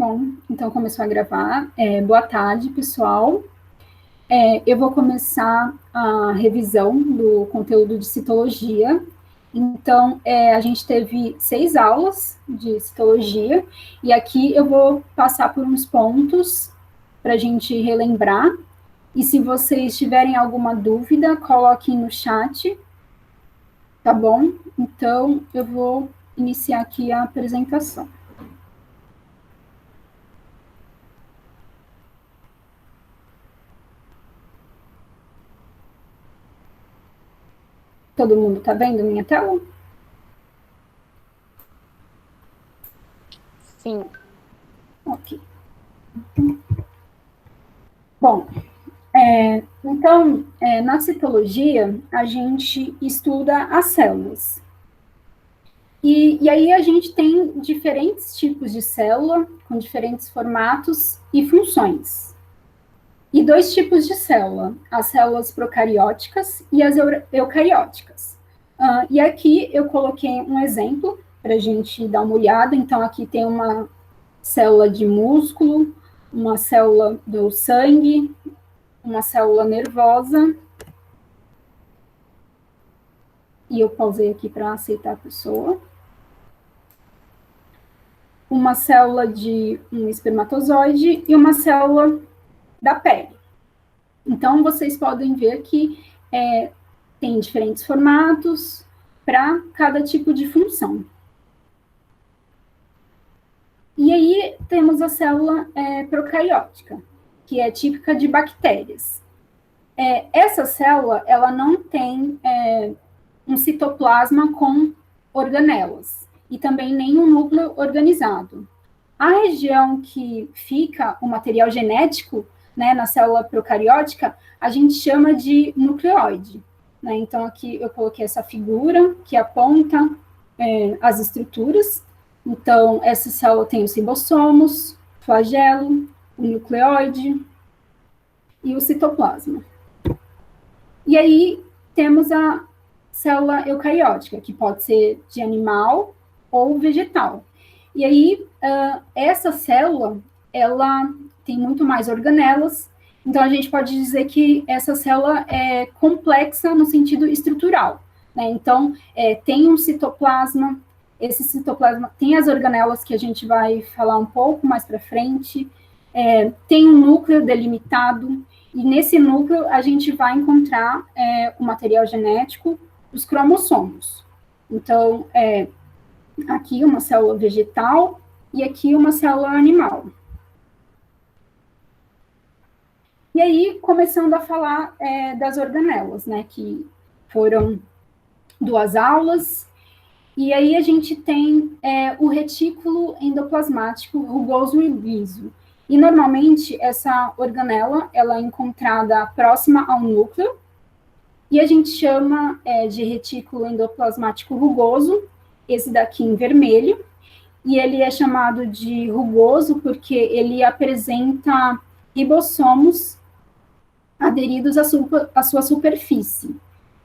Bom, então começou a gravar. Boa tarde, pessoal. Eu vou começar a revisão do conteúdo de citologia. Então, a gente teve 6 aulas de citologia, e aqui eu vou passar por uns pontos para a gente relembrar. E se vocês tiverem alguma dúvida, coloquem no chat, tá bom? Então, eu vou iniciar aqui a apresentação. Todo mundo está vendo minha tela? Sim. Ok. Bom, então, na citologia, a gente estuda as células. E aí a gente tem diferentes tipos de célula, com diferentes formatos e funções. E 2 tipos de célula, as células procarióticas e as eucarióticas. E aqui eu coloquei um exemplo para a gente dar uma olhada. Então, aqui tem uma célula de músculo, uma célula do sangue, uma célula nervosa. E eu pausei aqui para aceitar a pessoa. Uma célula de um espermatozoide e uma célula da pele. Então, vocês podem ver que tem diferentes formatos para cada tipo de função. E aí, temos a célula procariótica, que é típica de bactérias. Essa célula, ela não tem um citoplasma com organelas, e também nem um núcleo organizado. A região que fica o material genético, né, na célula procariótica, a gente chama de nucleoide. Né? Então, aqui eu coloquei essa figura que aponta as estruturas. Então, essa célula tem os ribossomos, flagelo, o nucleoide e o citoplasma. E aí, temos a célula eucariótica, que pode ser de animal ou vegetal. E aí, essa célula, ela tem muito mais organelas, então a gente pode dizer que essa célula é complexa no sentido estrutural. Né? Então, tem um citoplasma, esse citoplasma tem as organelas que a gente vai falar um pouco mais para frente, tem um núcleo delimitado, e nesse núcleo a gente vai encontrar o material genético, os cromossomos. Então, aqui uma célula vegetal e aqui uma célula animal. E aí, começando a falar das organelas, né, que foram 2 aulas, e aí a gente tem o retículo endoplasmático rugoso e liso. E, normalmente, essa organela, ela é encontrada próxima ao núcleo, e a gente chama de retículo endoplasmático rugoso, esse daqui em vermelho, e ele é chamado de rugoso porque ele apresenta ribossomos aderidos à sua superfície.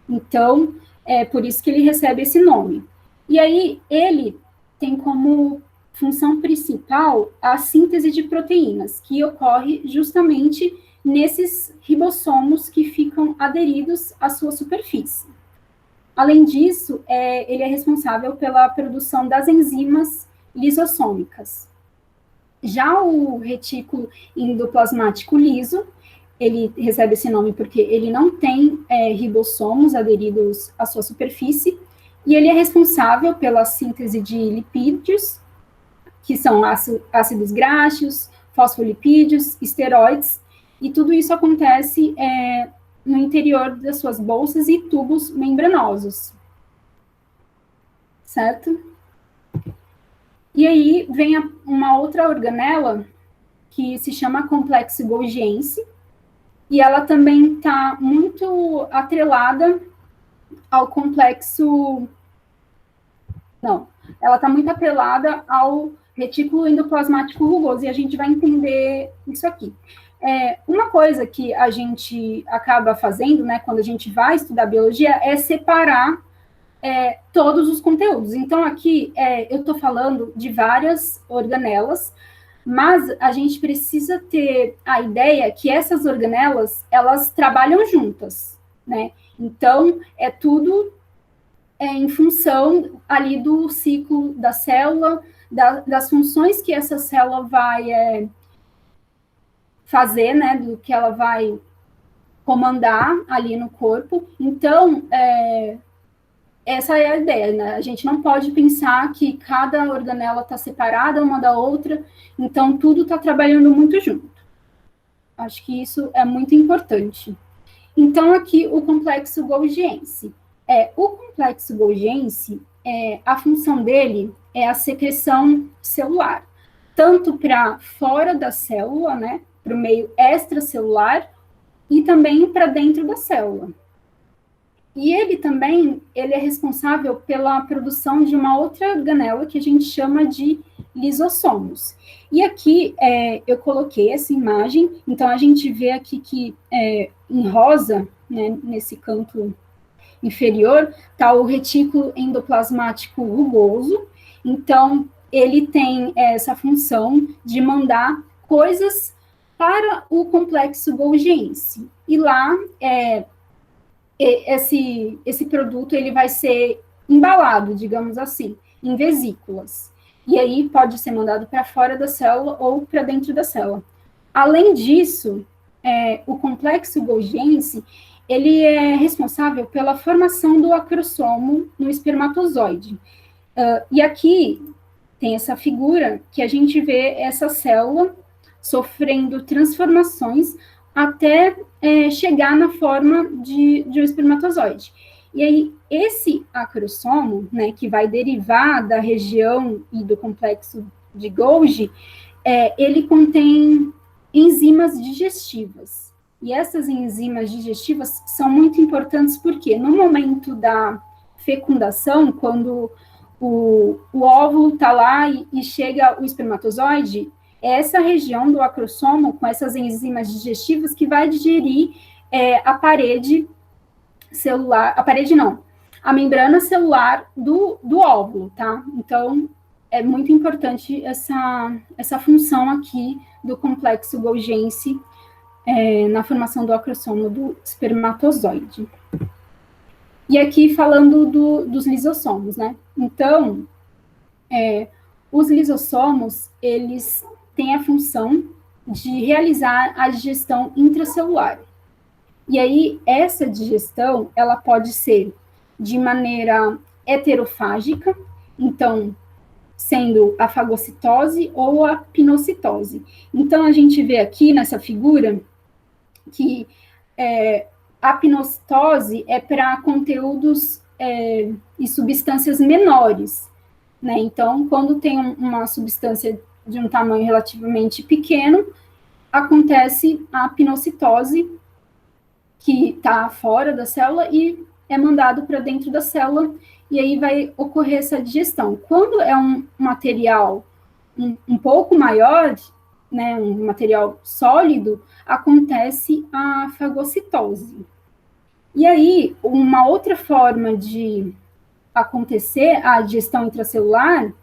Então, é por isso que ele recebe esse nome. E aí, ele tem como função principal a síntese de proteínas, que ocorre justamente nesses ribossomos que ficam aderidos à sua superfície. Além disso, ele é responsável pela produção das enzimas lisossômicas. Já o retículo endoplasmático liso, ele recebe esse nome porque ele não tem ribossomos aderidos à sua superfície, e ele é responsável pela síntese de lipídios, que são ácidos graxos, fosfolipídios, esteroides, e tudo isso acontece no interior das suas bolsas e tubos membranosos. Certo? E aí vem uma outra organela que se chama complexo golgiense, e ela também está muito atrelada ao complexo... Não, ela está muito atrelada ao retículo endoplasmático rugoso, e a gente vai entender isso aqui. Uma coisa que a gente acaba fazendo, né, quando a gente vai estudar biologia, é separar todos os conteúdos. Então, aqui, eu estou falando de várias organelas, Mas a gente precisa ter a ideia que essas organelas, elas trabalham juntas, né? Então, é tudo em função ali do ciclo da célula, das funções que essa célula vai fazer, né? Do que ela vai comandar ali no corpo. Então, essa é a ideia, né? A gente não pode pensar que cada organela está separada uma da outra, então tudo está trabalhando muito junto. Acho que isso é muito importante. Então, aqui o complexo Golgiense. O complexo Golgiense, a função dele é a secreção celular, tanto para fora da célula, né, para o meio extracelular, e também para dentro da célula. E ele é responsável pela produção de uma outra organela que a gente chama de lisossomos. E aqui eu coloquei essa imagem, então a gente vê aqui que em rosa, né, nesse canto inferior, está o retículo endoplasmático rugoso. Então, ele tem essa função de mandar coisas para o complexo Golgiense. E lá, esse produto ele vai ser embalado, digamos assim, em vesículas. E aí pode ser mandado para fora da célula ou para dentro da célula. Além disso, o complexo Golgiense ele é responsável pela formação do acrossomo no espermatozoide. E aqui tem essa figura que a gente vê essa célula sofrendo transformações até chegar na forma de um espermatozoide. E aí, esse acrossomo, né, que vai derivar da região e do complexo de Golgi, ele contém enzimas digestivas. E essas enzimas digestivas são muito importantes porque no momento da fecundação, quando o óvulo está lá e chega o espermatozoide, é essa região do acrossomo, com essas enzimas digestivas, que vai digerir a parede celular, a membrana celular do óvulo, tá? Então, é muito importante essa função aqui do complexo Golgiense na formação do acrossomo do espermatozoide. E aqui falando dos lisossomos, né? Então, os lisossomos, eles têm a função de realizar a digestão intracelular. E aí, essa digestão, ela pode ser de maneira heterofágica, então, sendo a fagocitose ou a pinocitose. Então, a gente vê aqui nessa figura que a pinocitose é para conteúdos e substâncias menores, né? Então, quando tem uma substância de um tamanho relativamente pequeno, acontece a pinocitose, que está fora da célula e é mandado para dentro da célula, e aí vai ocorrer essa digestão. Quando é um material um pouco maior, né, um material sólido, acontece a fagocitose. E aí, uma outra forma de acontecer a digestão intracelular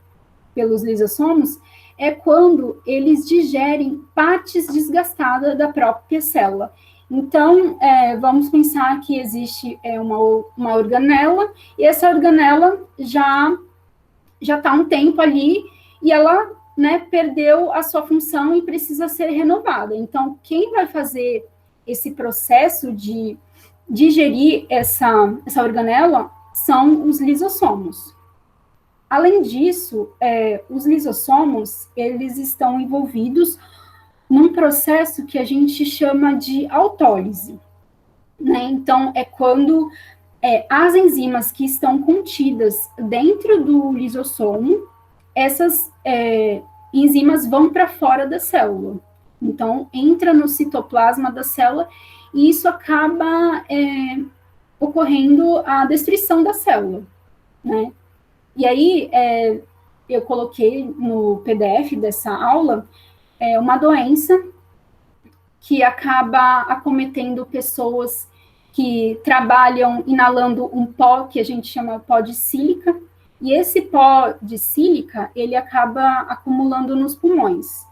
pelos lisossomos é quando eles digerem partes desgastadas da própria célula. Então, vamos pensar que existe uma organela, e essa organela já está um tempo ali, e ela, né, perdeu a sua função e precisa ser renovada. Então, quem vai fazer esse processo de digerir essa organela são os lisossomos. Além disso, os lisossomos, eles estão envolvidos num processo que a gente chama de autólise, né? Então, é quando as enzimas que estão contidas dentro do lisossomo, essas enzimas vão para fora da célula. Então, entra no citoplasma da célula e isso acaba ocorrendo a destruição da célula, né? E aí, eu coloquei no PDF dessa aula uma doença que acaba acometendo pessoas que trabalham inalando um pó que a gente chama pó de sílica, e esse pó de sílica, ele acaba acumulando nos pulmões.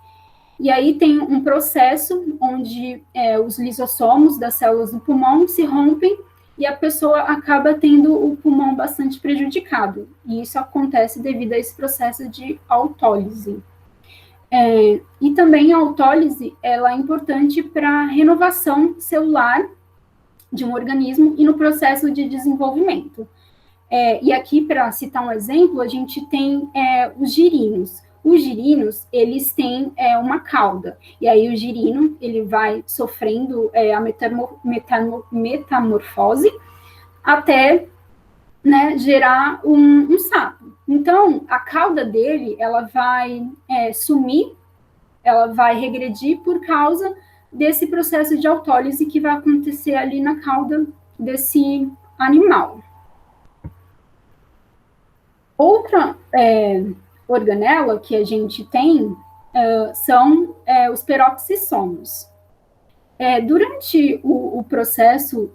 E aí tem um processo onde os lisossomos das células do pulmão se rompem e a pessoa acaba tendo o pulmão bastante prejudicado. E isso acontece devido a esse processo de autólise. E também a autólise ela é importante para a renovação celular de um organismo e no processo de desenvolvimento. E aqui, para citar um exemplo, a gente tem os girinos. Os girinos, eles têm uma cauda, e aí o girino, ele vai sofrendo a metamorfose até, né, gerar um sapo. Então, a cauda dele, ela vai sumir, ela vai regredir por causa desse processo de autólise que vai acontecer ali na cauda desse animal. Outra organela que a gente tem são os peroxissomos. Durante o processo,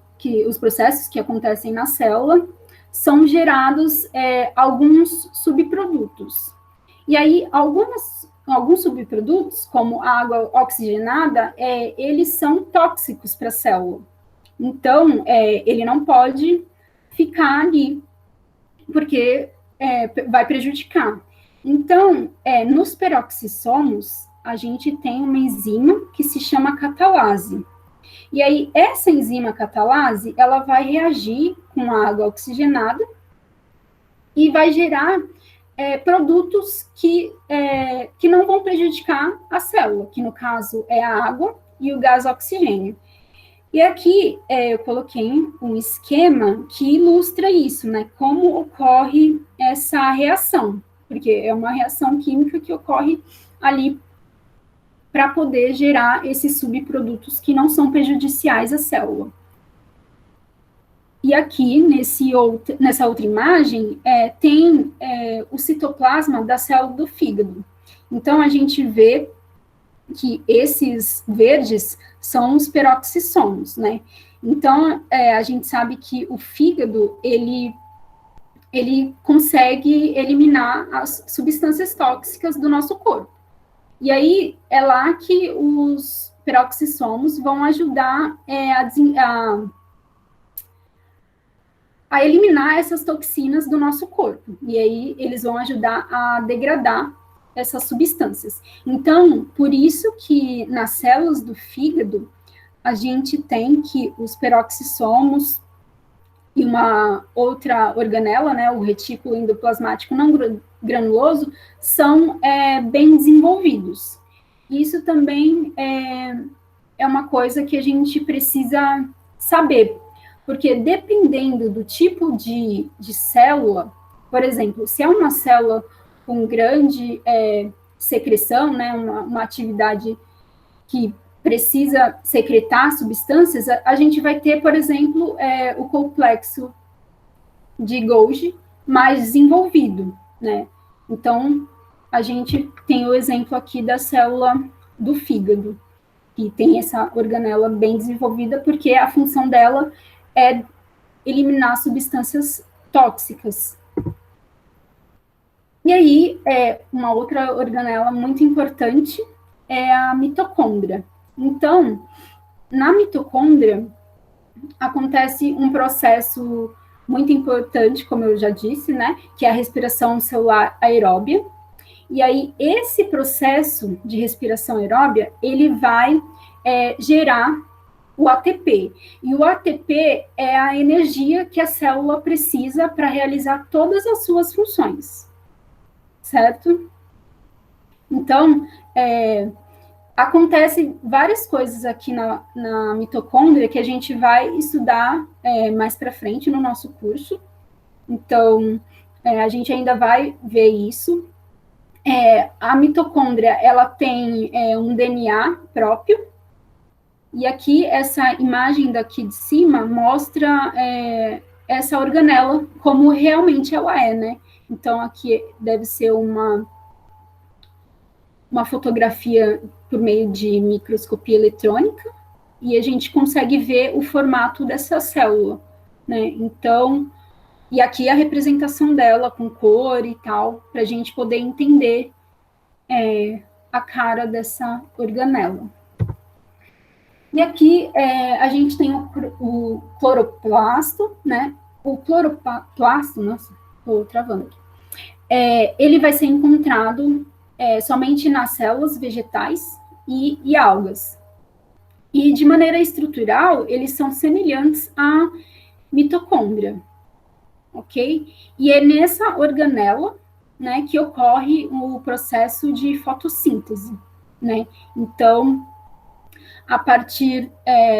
os processos que acontecem na célula, são gerados alguns subprodutos. E aí, alguns subprodutos, como a água oxigenada, eles são tóxicos para a célula. Então, ele não pode ficar ali, porque vai prejudicar. Então, nos peroxissomos, a gente tem uma enzima que se chama catalase. E aí, essa enzima catalase, ela vai reagir com a água oxigenada e vai gerar produtos que não vão prejudicar a célula, que no caso é a água e o gás oxigênio. E aqui eu coloquei um esquema que ilustra isso, né? Como ocorre essa reação, porque é uma reação química que ocorre ali para poder gerar esses subprodutos que não são prejudiciais à célula. E aqui, nessa outra imagem, tem o citoplasma da célula do fígado. Então, a gente vê que esses verdes são os peroxissomos, né? Então, a gente sabe que o fígado, ele consegue eliminar as substâncias tóxicas do nosso corpo. E aí, é lá que os peroxissomos vão ajudar a eliminar essas toxinas do nosso corpo. E aí, eles vão ajudar a degradar essas substâncias. Então, por isso que nas células do fígado, a gente tem que os peroxissomos e uma outra organela, né, o retículo endoplasmático não granuloso, são bem desenvolvidos. Isso também é uma coisa que a gente precisa saber, porque dependendo do tipo de célula, por exemplo, se é uma célula com grande secreção, né, uma atividade que precisa secretar substâncias, a gente vai ter, por exemplo, o complexo de Golgi mais desenvolvido, né? Então, a gente tem o exemplo aqui da célula do fígado, que tem essa organela bem desenvolvida, porque a função dela é eliminar substâncias tóxicas. E aí, uma outra organela muito importante é a mitocôndria. Então, na mitocôndria, acontece um processo muito importante, como eu já disse, né, que é a respiração celular aeróbia. E aí, esse processo de respiração aeróbia, ele vai gerar o ATP. E o ATP é a energia que a célula precisa para realizar todas as suas funções. Certo? Então, acontece várias coisas aqui na mitocôndria que a gente vai estudar mais para frente no nosso curso. Então, a gente ainda vai ver isso. A mitocôndria, ela tem um DNA próprio. E aqui, essa imagem daqui de cima mostra essa organela como realmente ela é, né? Então, aqui deve ser uma fotografia por meio de microscopia eletrônica, e a gente consegue ver o formato dessa célula, né? Então, e aqui a representação dela com cor e tal, para a gente poder entender a cara dessa organela. E aqui a gente tem o cloroplasto, né? O cloroplasto, nossa, estou travando aqui. Ele vai ser encontrado somente nas células vegetais e algas. E de maneira estrutural, eles são semelhantes à mitocôndria, ok? E é nessa organela, né, que ocorre o processo de fotossíntese, né? Então, a partir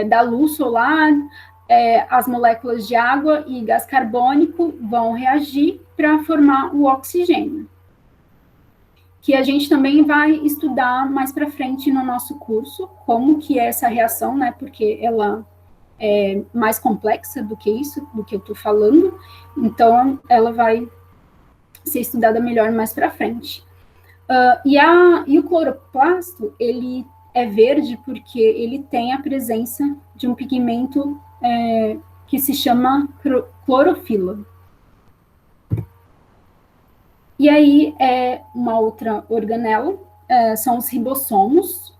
da luz solar, as moléculas de água e gás carbônico vão reagir para formar o oxigênio, que a gente também vai estudar mais para frente no nosso curso, como que é essa reação, né, porque ela é mais complexa do que isso, do que eu estou falando, então ela vai ser estudada melhor mais para frente. E o cloroplasto, ele é verde porque ele tem a presença de um pigmento que se chama clorofila. E aí, uma outra organela são os ribossomos.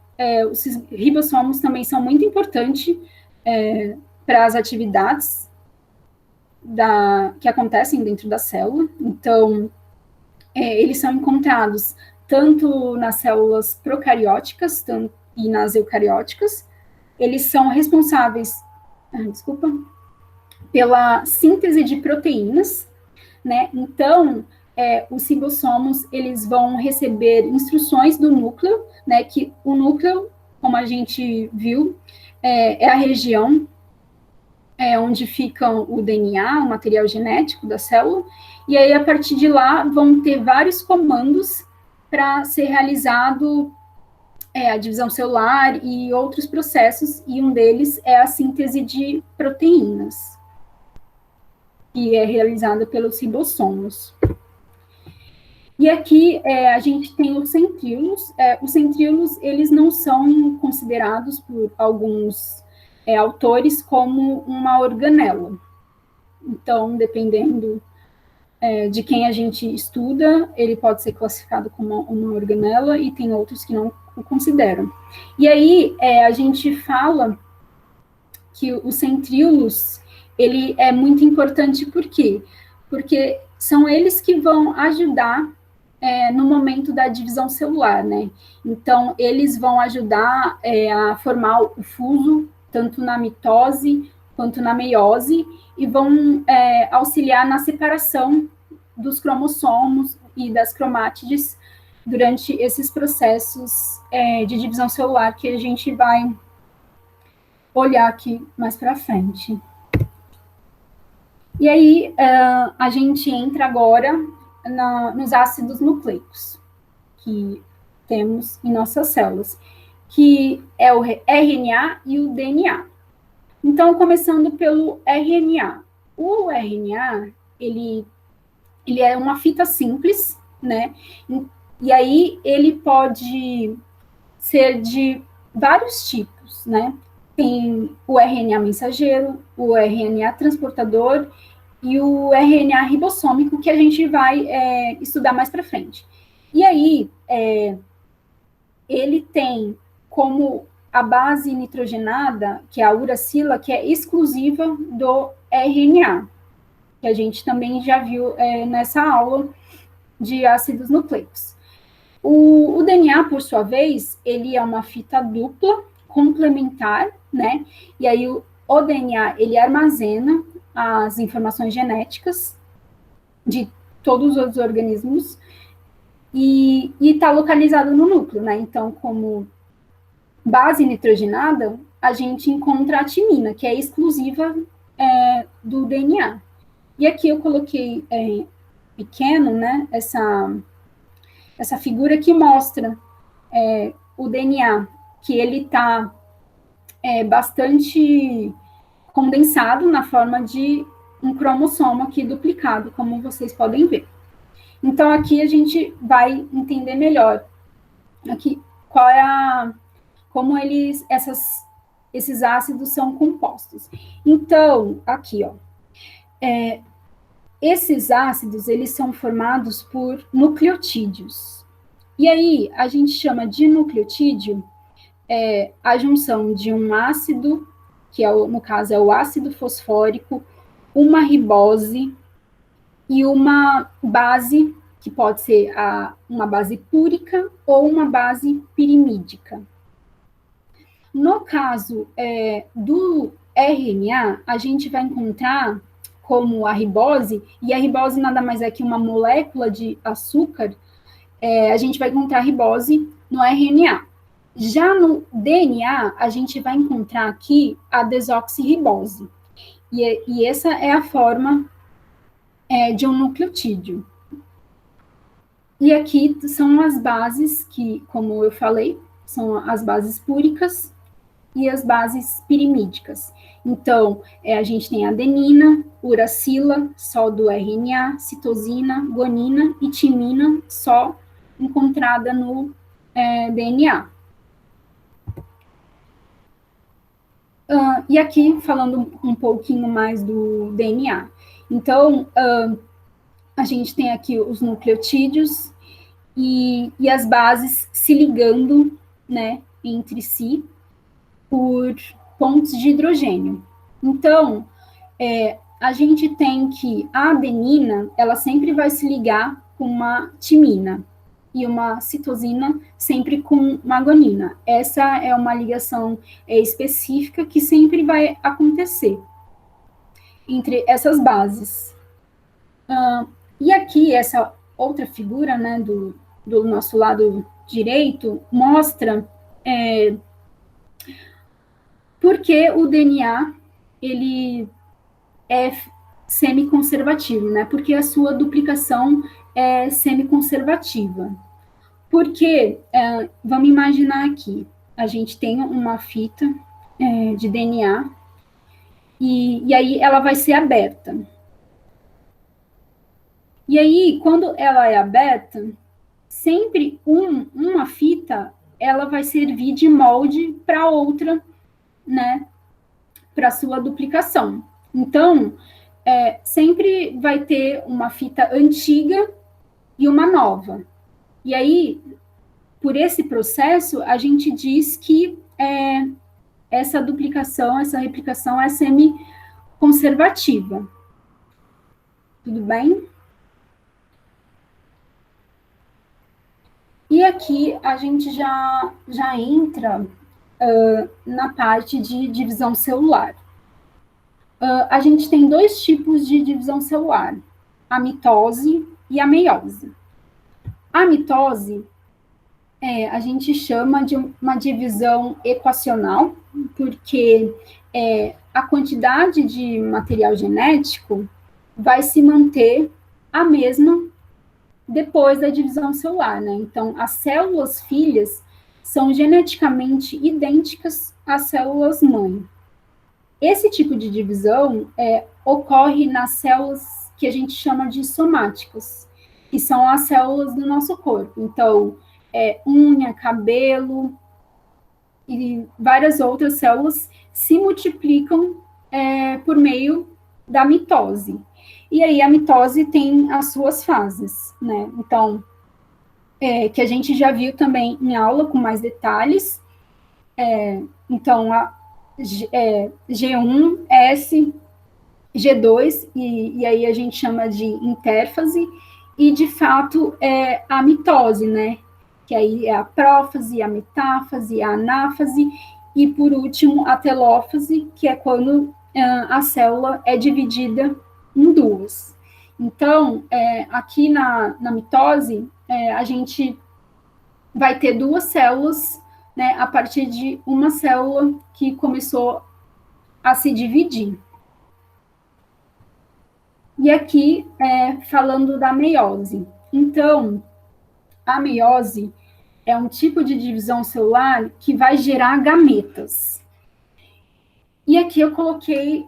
Os ribossomos também são muito importantes para as atividades que acontecem dentro da célula. Então, eles são encontrados tanto nas células procarióticas e nas eucarióticas. Eles são responsáveis, pela síntese de proteínas, né? Então, os ribossomos, eles vão receber instruções do núcleo, né? Que o núcleo, como a gente viu, é a região onde fica o DNA, o material genético da célula, e aí, a partir de lá, vão ter vários comandos para ser realizado a divisão celular e outros processos, e um deles é a síntese de proteínas, que é realizada pelos ribossomos. E aqui a gente tem os centríolos. Os centríolos, eles não são considerados por alguns autores como uma organela. Então, dependendo de quem a gente estuda, ele pode ser classificado como uma organela, e tem outros que não o consideram. E aí, a gente fala que os centríolos, ele é muito importante, por quê? Porque são eles que vão ajudar no momento da divisão celular, né? Então, eles vão ajudar a formar o fuso, tanto na mitose quanto na meiose, e vão auxiliar na separação dos cromossomos e das cromátides durante esses processos de divisão celular que a gente vai olhar aqui mais para frente. E aí, a gente entra agora nos ácidos nucleicos que temos em nossas células, que é o RNA e o DNA. Então, começando pelo RNA. O RNA, ele é uma fita simples, né? E aí, ele pode ser de vários tipos, né? Tem o RNA mensageiro, o RNA transportador e o RNA ribossômico, que a gente vai estudar mais para frente. E aí, ele tem como a base nitrogenada, que é a uracila, que é exclusiva do RNA, que a gente também já viu nessa aula de ácidos nucleicos. O DNA, por sua vez, ele é uma fita dupla, complementar, né? E aí o DNA, ele armazena as informações genéticas de todos os organismos e está localizado no núcleo, né? Então, como base nitrogenada, a gente encontra a timina, que é exclusiva do DNA. E aqui eu coloquei pequeno, né? Essa figura que mostra o DNA, que ele está bastante condensado na forma de um cromossomo aqui duplicado, como vocês podem ver. Então, aqui a gente vai entender melhor aqui como esses ácidos são compostos. Então, aqui, ó, esses ácidos, eles são formados por nucleotídeos. E aí, a gente chama de nucleotídeo a junção de um ácido, que no caso é o ácido fosfórico, uma ribose e uma base, que pode ser uma base púrica ou uma base pirimídica. No caso do RNA, a gente vai encontrar como a ribose, e a ribose nada mais é que uma molécula de açúcar, a gente vai encontrar a ribose no RNA. Já no DNA, a gente vai encontrar aqui a desoxirribose. E essa é a forma de um nucleotídeo. E aqui são as bases que, como eu falei, são as bases púricas e as bases pirimídicas. Então, a gente tem adenina, uracila, só do RNA, citosina, guanina e timina, só encontrada no DNA. E aqui, falando um pouquinho mais do DNA. Então, a gente tem aqui os nucleotídeos e as bases se ligando, né, entre si por pontos de hidrogênio. Então, a gente tem que a adenina, ela sempre vai se ligar com uma timina, e uma citosina sempre com uma guanina. Essa é uma ligação específica que sempre vai acontecer entre essas bases. E aqui, essa outra figura, né, do nosso lado direito, mostra por que o DNA ele é semiconservativo, né? Porque a sua duplicação é semiconservativa. Porque, vamos imaginar aqui, a gente tem uma fita de DNA e aí ela vai ser aberta. E aí, quando ela é aberta, sempre uma fita, ela vai servir de molde para outra, né? Para sua duplicação. Então, sempre vai ter uma fita antiga e uma nova. E aí, por esse processo, a gente diz que essa duplicação, essa replicação é semi-conservativa. Tudo bem? E aqui a gente já entra na parte de divisão celular. A gente tem dois tipos de divisão celular, a mitose e a meiose. A mitose a gente chama de uma divisão equacional, porque a quantidade de material genético vai se manter a mesma depois da divisão celular, né? Então, as células filhas são geneticamente idênticas às células mãe. Esse tipo de divisão ocorre nas células que a gente chama de somáticas, que são as células do nosso corpo. Então, unha, cabelo e várias outras células se multiplicam por meio da mitose. E aí a mitose tem as suas fases, né? Então, que a gente já viu também em aula com mais detalhes. Então, G1, S, G2, e aí a gente chama de intérfase, e de fato a mitose, né? Que aí é a prófase, a metáfase, a anáfase, e por último a telófase, que é quando a célula é dividida em duas. Então, aqui na mitose, a gente vai ter duas células, né, a partir de uma célula que começou a se dividir. E aqui, falando da meiose. Então, a meiose é um tipo de divisão celular que vai gerar gametas. E aqui eu coloquei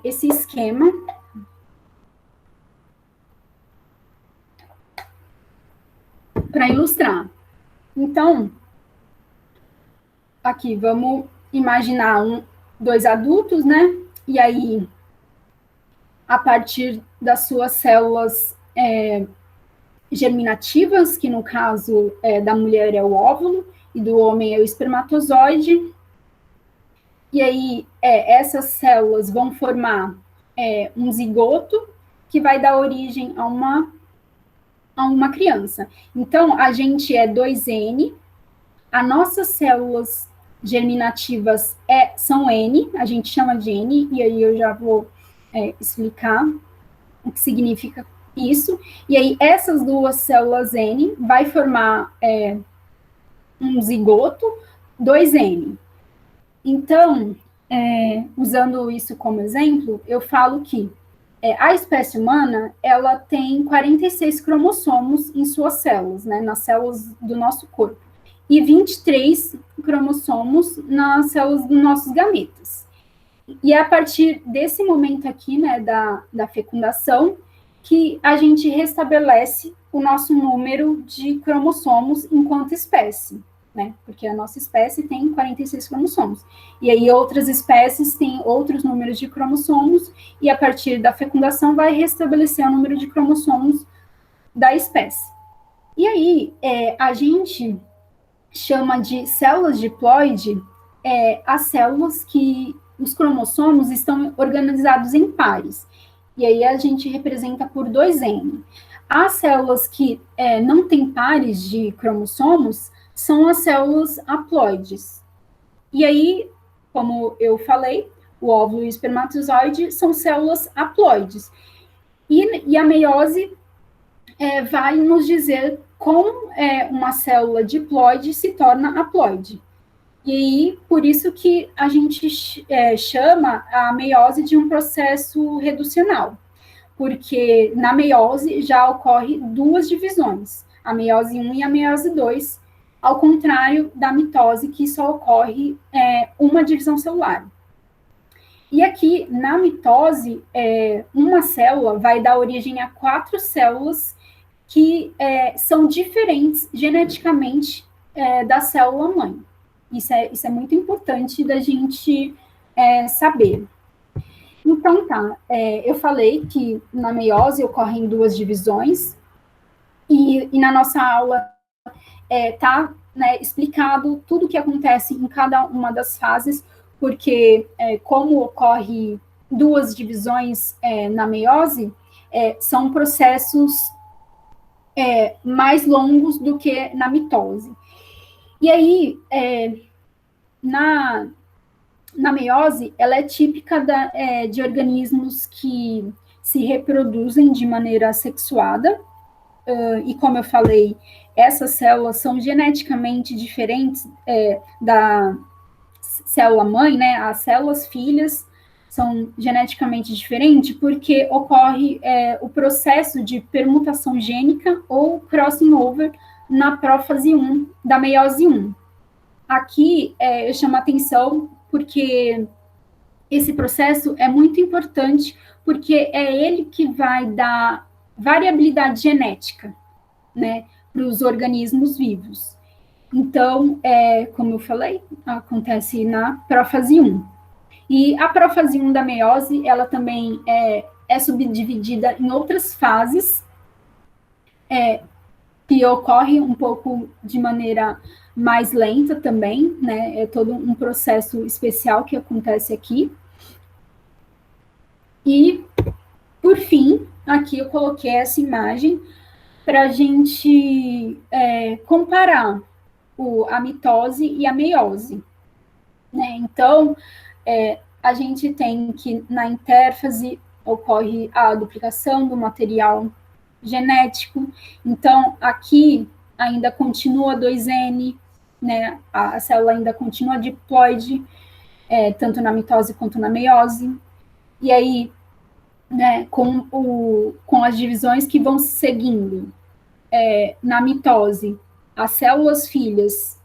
esse esquema para ilustrar. Então, aqui, vamos imaginar dois adultos, né? E aí, a partir das suas células germinativas, que no caso da mulher é o óvulo, e do homem é o espermatozoide. E aí, essas células vão formar um zigoto, que vai dar origem a uma criança. Então, a gente é 2N, as nossas células germinativas são N, a gente chama de N, e aí eu já vou explicar o que significa isso. E aí, essas duas células N vai formar um zigoto 2N. Então, usando isso como exemplo, eu falo que a espécie humana, ela tem 46 cromossomos em suas células, né, nas células do nosso corpo, e 23 cromossomos nas células dos nossos gametas. E é a partir desse momento aqui, né, da fecundação, que a gente restabelece o nosso número de cromossomos enquanto espécie, né? Porque a nossa espécie tem 46 cromossomos. E aí outras espécies têm outros números de cromossomos, e a partir da fecundação vai restabelecer o número de cromossomos da espécie. E aí a gente chama de células diploide as células que os cromossomos estão organizados em pares. E aí a gente representa por 2N. As células que não têm pares de cromossomos são as células haploides. E aí, como eu falei, o óvulo e o espermatozoide são células haploides. E a meiose vai nos dizer como uma célula diploide se torna haploide. E aí, por isso que a gente chama a meiose de um processo reducional, porque na meiose já ocorre duas divisões, a meiose 1 e a meiose 2, ao contrário da mitose, que só ocorre uma divisão celular. E aqui, na mitose, uma célula vai dar origem a 4 células que são diferentes geneticamente da célula-mãe. Isso é muito importante da gente saber. Então, tá, eu falei que na meiose ocorrem duas divisões, e na nossa aula tá explicado tudo o que acontece em cada uma das fases, porque como ocorre duas divisões na meiose, são processos mais longos do que na mitose. E aí, na meiose, ela é típica de organismos que se reproduzem de maneira sexuada, e como eu falei, essas células são geneticamente diferentes da célula-mãe, né? As células filhas são geneticamente diferentes porque ocorre o processo de permutação gênica ou crossing over na prófase 1 da meiose 1. Aqui eu chamo a atenção porque esse processo é muito importante, porque é ele que vai dar variabilidade genética, né, para os organismos vivos. Então, como eu falei, acontece na prófase 1. E a prófase 1 da meiose, ela também é subdividida em outras fases, que ocorre um pouco de maneira mais lenta também, né? É todo um processo especial que acontece aqui. E, por fim, aqui eu coloquei essa imagem para a gente comparar a mitose e a meiose, né? Então, a gente tem que na intérfase ocorre a duplicação do material genético. Então, aqui ainda continua 2N, né? A célula ainda continua diploide, tanto na mitose quanto na meiose. E aí, né, com as divisões que vão seguindo, na mitose, as células filhas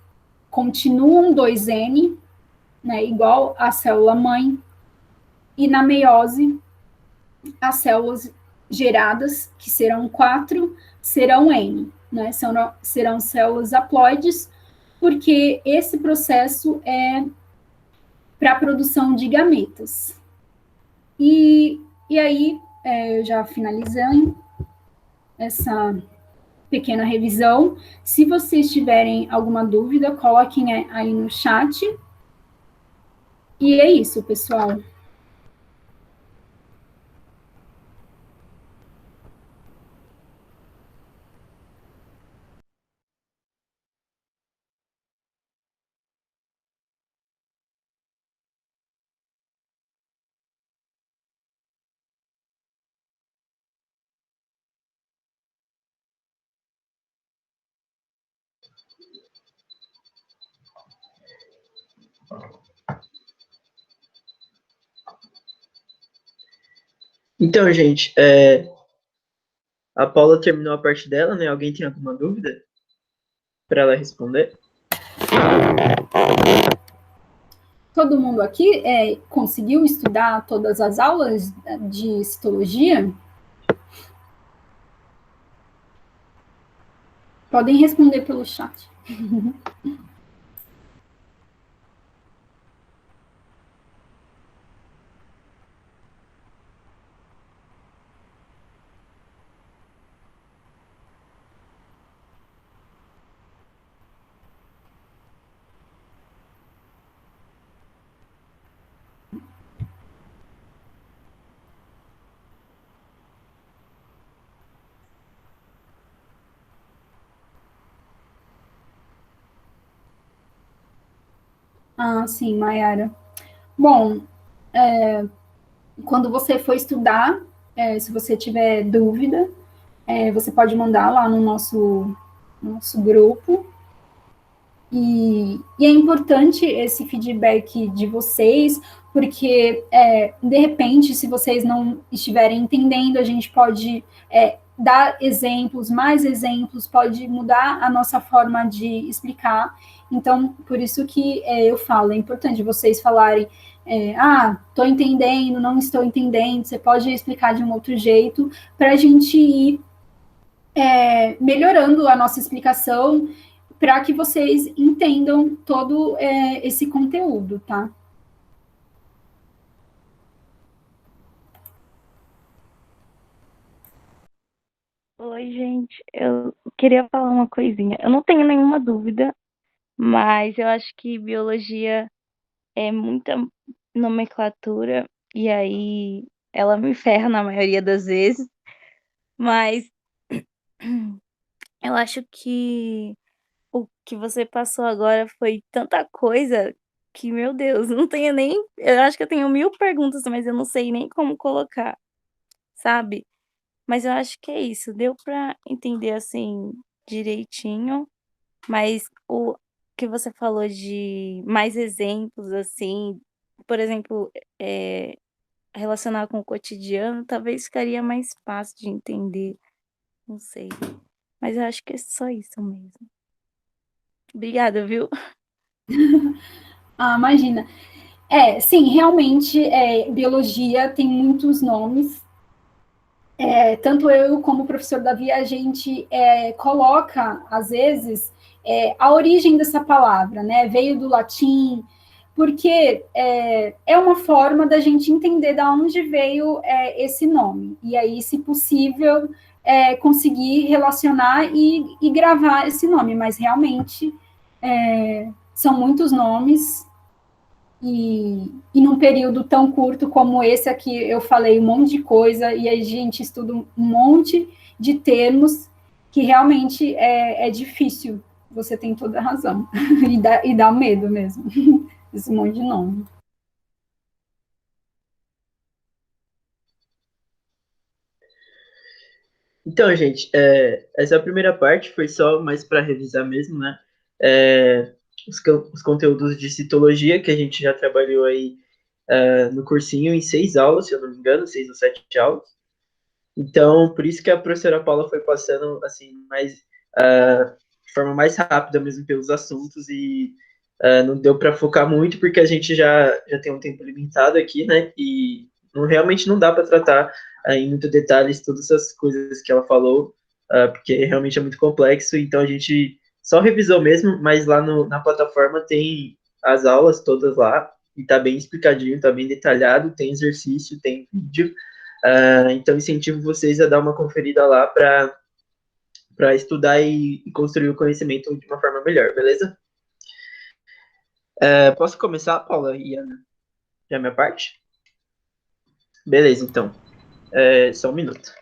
continuam 2N, né, igual a célula-mãe, e na meiose, as células geradas, que serão 4, serão N, né, serão células haploides, porque esse processo é para a produção de gametas. E aí, já finalizando essa pequena revisão. Se vocês tiverem alguma dúvida, coloquem aí no chat. E é isso, pessoal. Então, gente, a Paula terminou a parte dela, né? Alguém tem alguma dúvida para ela responder? Todo mundo aqui conseguiu estudar todas as aulas de citologia? Podem responder pelo chat. Ah, sim, Mayara. Bom, quando você for estudar, se você tiver dúvida, você pode mandar lá no nosso grupo. E é importante esse feedback de vocês, porque, de repente, se vocês não estiverem entendendo, a gente pode dar exemplos, mais exemplos, pode mudar a nossa forma de explicar. Então, por isso que eu falo, é importante vocês falarem, estou entendendo, não estou entendendo, você pode explicar de um outro jeito, para a gente ir melhorando a nossa explicação para que vocês entendam todo esse conteúdo, tá? Oi, gente. Eu queria falar uma coisinha. Eu não tenho nenhuma dúvida, mas eu acho que biologia é muita nomenclatura e aí ela me ferra na maioria das vezes. Mas eu acho que o que você passou agora foi tanta coisa que, meu Deus, não tenho nem. Eu acho que eu tenho 1000 perguntas, mas eu não sei nem como colocar, sabe? Mas eu acho que é isso. Deu pra entender assim direitinho. Mas o que você falou de mais exemplos, assim, por exemplo, relacionar com o cotidiano, talvez ficaria mais fácil de entender, não sei. Mas eu acho que é só isso mesmo. Obrigada, viu? Ah, imagina. Sim, realmente, biologia tem muitos nomes. Tanto eu como o professor Davi, a gente coloca, às vezes, a origem dessa palavra, né? Veio do latim, porque é uma forma da gente entender de onde veio esse nome. E aí, se possível, conseguir relacionar e gravar esse nome. Mas realmente são muitos nomes e num período tão curto como esse aqui, eu falei um monte de coisa e a gente estuda um monte de termos que realmente é difícil. Você tem toda a razão. E dá medo mesmo. Esse monte de nome. Então, gente, essa primeira parte foi só mais para revisar mesmo, né? Os conteúdos de citologia que a gente já trabalhou aí no cursinho em 6 aulas, se eu não me engano, 6 ou 7 aulas. Então, por isso que a professora Paula foi passando assim mais de forma mais rápida mesmo pelos assuntos e não deu para focar muito porque a gente já tem um tempo limitado aqui, né? E realmente não dá para tratar em muito detalhes todas essas coisas que ela falou, porque realmente é muito complexo. Então a gente só revisou mesmo, mas lá na plataforma tem as aulas todas lá e tá bem explicadinho, tá bem detalhado, tem exercício, tem vídeo. Então incentivo vocês a dar uma conferida lá para para estudar e construir o conhecimento de uma forma melhor, beleza? Posso começar, Paula e Ana? Já é a minha parte? Beleza, então. Só um minuto.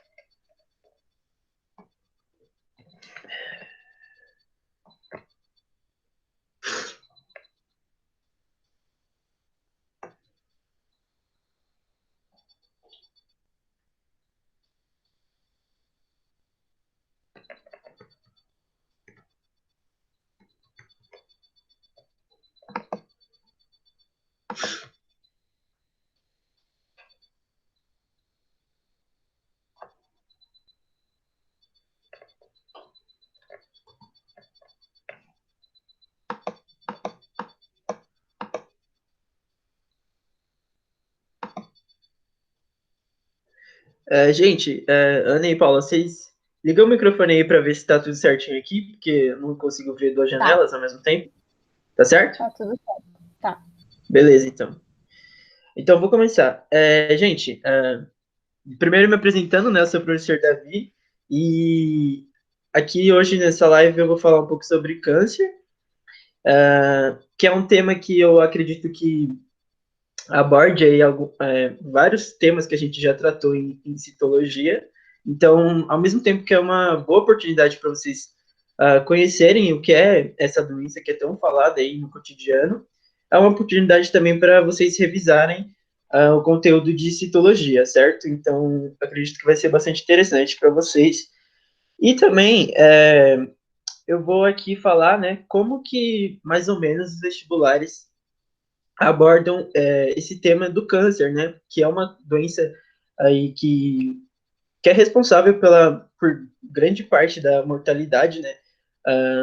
Gente, Ana e Paula, vocês ligam o microfone aí para ver se tá tudo certinho aqui, porque eu não consigo ver duas janelas ao mesmo tempo. Tá certo? Tá tudo certo. Tá. Beleza, então. Então, eu vou começar. Gente, primeiro me apresentando, né? Eu sou o professor Davi, e aqui hoje nessa live eu vou falar um pouco sobre câncer, que é um tema que eu acredito que aborde aí vários temas que a gente já tratou em citologia. Então, ao mesmo tempo que é uma boa oportunidade para vocês conhecerem o que é essa doença que é tão falada aí no cotidiano, é uma oportunidade também para vocês revisarem o conteúdo de citologia, certo? Então, acredito que vai ser bastante interessante para vocês. E também eu vou aqui falar, né, como que mais ou menos os vestibulares abordam esse tema do câncer, né, que é uma doença aí que é responsável por grande parte da mortalidade, né,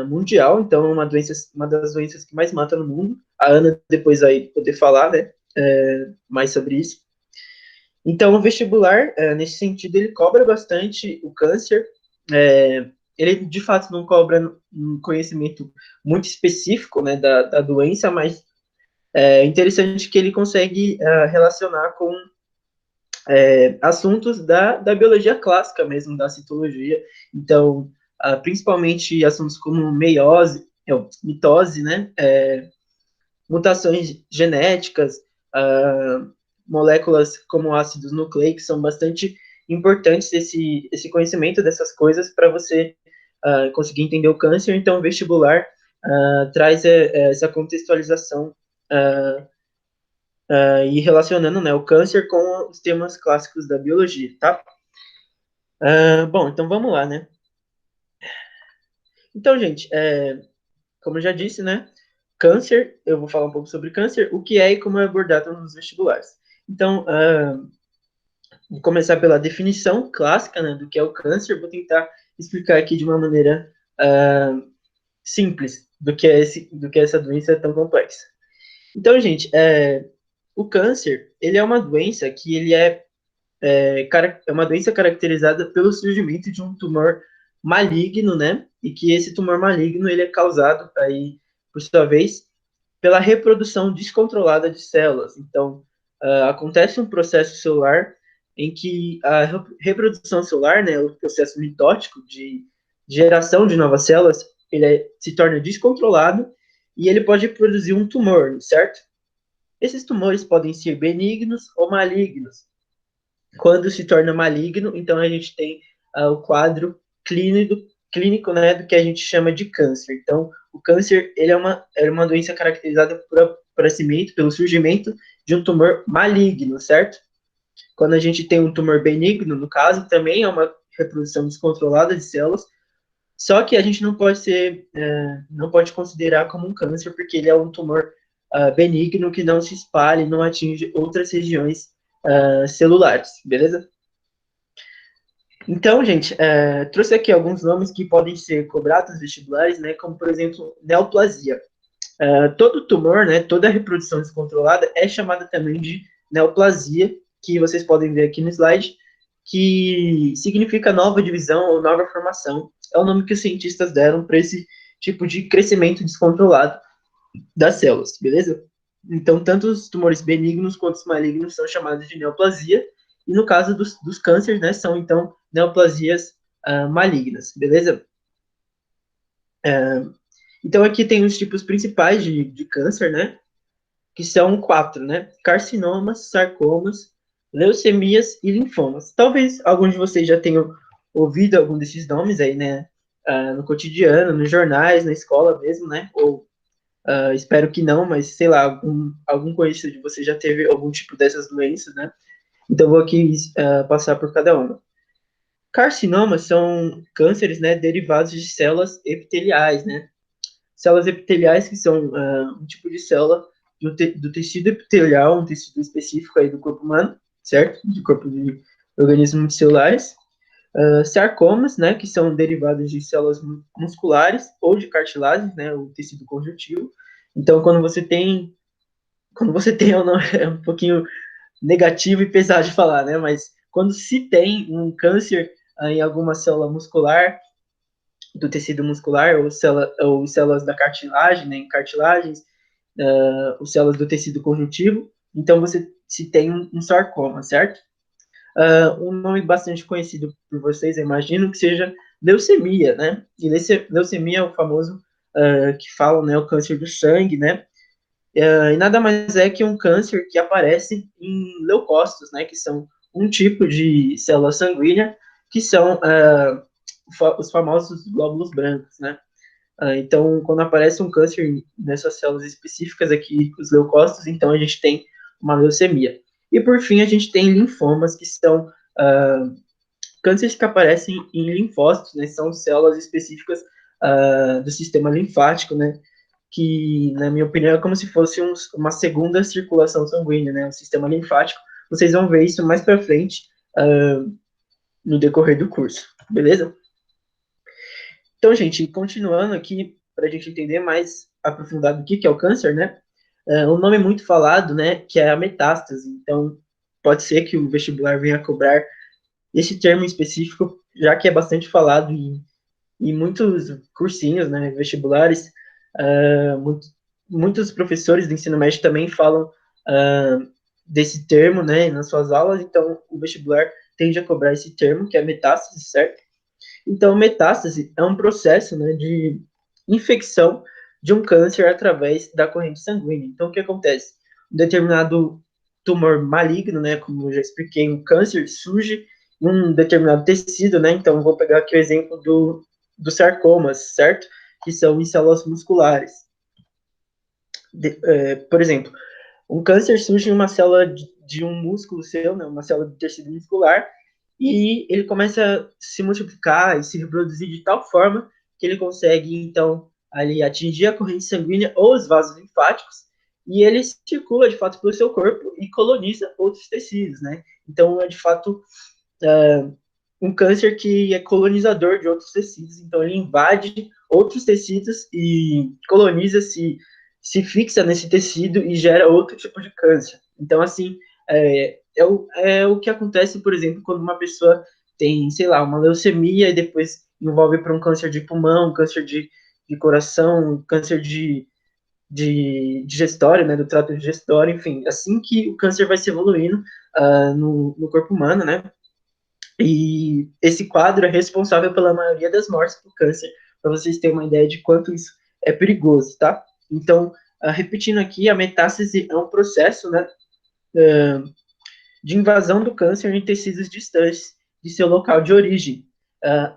mundial. Então, é uma das doenças que mais mata no mundo. A Ana depois vai poder falar, né, mais sobre isso. Então, o vestibular, nesse sentido, ele cobra bastante o câncer. Ele, de fato, não cobra um conhecimento muito específico, né, da doença, mas é interessante que ele consegue relacionar com assuntos da biologia clássica mesmo, da citologia. Então, principalmente assuntos como meiose, mitose, né, mutações genéticas, moléculas como ácidos nucleicos, são bastante importantes esse conhecimento dessas coisas para você conseguir entender o câncer. Então, o vestibular traz essa contextualização e relacionando, né, o câncer com os temas clássicos da biologia, tá? Bom, então vamos lá, né? Então, gente, como eu já disse, né, câncer, eu vou falar um pouco sobre câncer, o que é e como é abordado nos vestibulares. Então, vou começar pela definição clássica, né, do que é o câncer, vou tentar explicar aqui de uma maneira simples do que essa doença é tão complexa. Então, gente, o câncer, ele é uma doença que ele é uma doença caracterizada pelo surgimento de um tumor maligno, né? E que esse tumor maligno ele é causado aí, por sua vez, pela reprodução descontrolada de células. Então, acontece um processo celular em que a reprodução celular, né, o processo mitótico de geração de novas células, se torna descontrolado e ele pode produzir um tumor, certo? Esses tumores podem ser benignos ou malignos. Quando se torna maligno, então a gente tem o quadro clínico, né, do que a gente chama de câncer. Então, o câncer ele é uma doença caracterizada por aparecimento, pelo surgimento de um tumor maligno, certo? Quando a gente tem um tumor benigno, no caso, também é uma reprodução descontrolada de células, só que a gente não pode considerar como um câncer, porque ele é um tumor benigno que não se espalha e não atinge outras regiões celulares, beleza? Então, gente, trouxe aqui alguns nomes que podem ser cobrados vestibulares, né, como, por exemplo, neoplasia. Todo tumor, né, toda reprodução descontrolada é chamada também de neoplasia, que vocês podem ver aqui no slide, que significa nova divisão ou nova formação. É o nome que os cientistas deram para esse tipo de crescimento descontrolado das células, beleza? Então, tanto os tumores benignos quanto os malignos são chamados de neoplasia, e no caso dos cânceres, né, são, então, neoplasias malignas, beleza? Então, aqui tem os tipos principais de câncer, né? Que são 4, né? Carcinomas, sarcomas, leucemias e linfomas. Talvez alguns de vocês já tenham ouvido algum desses nomes aí, né? No cotidiano, nos jornais, na escola mesmo, né? Ou espero que não, mas sei lá, algum conhecido de vocês já teve algum tipo dessas doenças, né? Então, vou aqui passar por cada uma. Carcinomas são cânceres, né, derivados de células epiteliais, né? Células epiteliais que são um tipo de célula do tecido epitelial, um tecido específico aí do corpo humano, certo? Do corpo de organismos multicelulares. Sarcomas, né, que são derivados de células musculares ou de cartilagens, né, o tecido conjuntivo. Então, quando você tem ou não, é um pouquinho negativo e pesado de falar, né, mas quando se tem um câncer em alguma célula muscular, do tecido muscular, ou células da cartilagem, né, em cartilagens, ou células do tecido conjuntivo, então você se tem um sarcoma, certo? Um nome bastante conhecido por vocês, eu imagino, que seja leucemia, né? E leucemia é o famoso que falam, né, o câncer do sangue, né? E nada mais é que um câncer que aparece em leucócitos, né? Que são um tipo de célula sanguínea que são os famosos glóbulos brancos, né? Então, quando aparece um câncer nessas células específicas aqui, os leucócitos, então a gente tem uma leucemia. E por fim, a gente tem linfomas, que são cânceres que aparecem em linfócitos, né? São células específicas do sistema linfático, né? Que, na minha opinião, é como se fosse uma segunda circulação sanguínea, né? O sistema linfático. Vocês vão ver isso mais para frente no decorrer do curso, beleza? Então, gente, continuando aqui, para a gente entender mais aprofundado o que é o câncer, né? Um nome muito falado, né, que é a metástase. Então, pode ser que o vestibular venha cobrar esse termo específico, já que é bastante falado em muitos cursinhos, né, vestibulares. Muitos professores do ensino médio também falam desse termo, né, nas suas aulas. Então, o vestibular tende a cobrar esse termo, que é metástase, certo? Então, metástase é um processo, né, de infecção de um câncer através da corrente sanguínea. Então, o que acontece? Um determinado tumor maligno, né, como eu já expliquei, um câncer surge em um determinado tecido, né? Então, vou pegar aqui o exemplo do sarcomas, certo? Que são em células musculares. Por exemplo, um câncer surge em uma célula de um músculo seu, né, uma célula de tecido muscular, e ele começa a se multiplicar e se reproduzir de tal forma que ele consegue, então, ali atingir a corrente sanguínea ou os vasos linfáticos, e ele circula, de fato, pelo seu corpo e coloniza outros tecidos, né? Então, é, de fato, um câncer que é colonizador de outros tecidos, então ele invade outros tecidos e se fixa nesse tecido e gera outro tipo de câncer. Então, assim, é o que acontece, por exemplo, quando uma pessoa tem, sei lá, uma leucemia e depois envolve para um câncer de pulmão, câncer de coração, câncer de digestório, né, do trato digestório, enfim, assim que o câncer vai se evoluindo no corpo humano, né, e esse quadro é responsável pela maioria das mortes por câncer, para vocês terem uma ideia de quanto isso é perigoso, tá? Então, repetindo aqui, a metástase é um processo, né, de invasão do câncer em tecidos distantes de seu local de origem,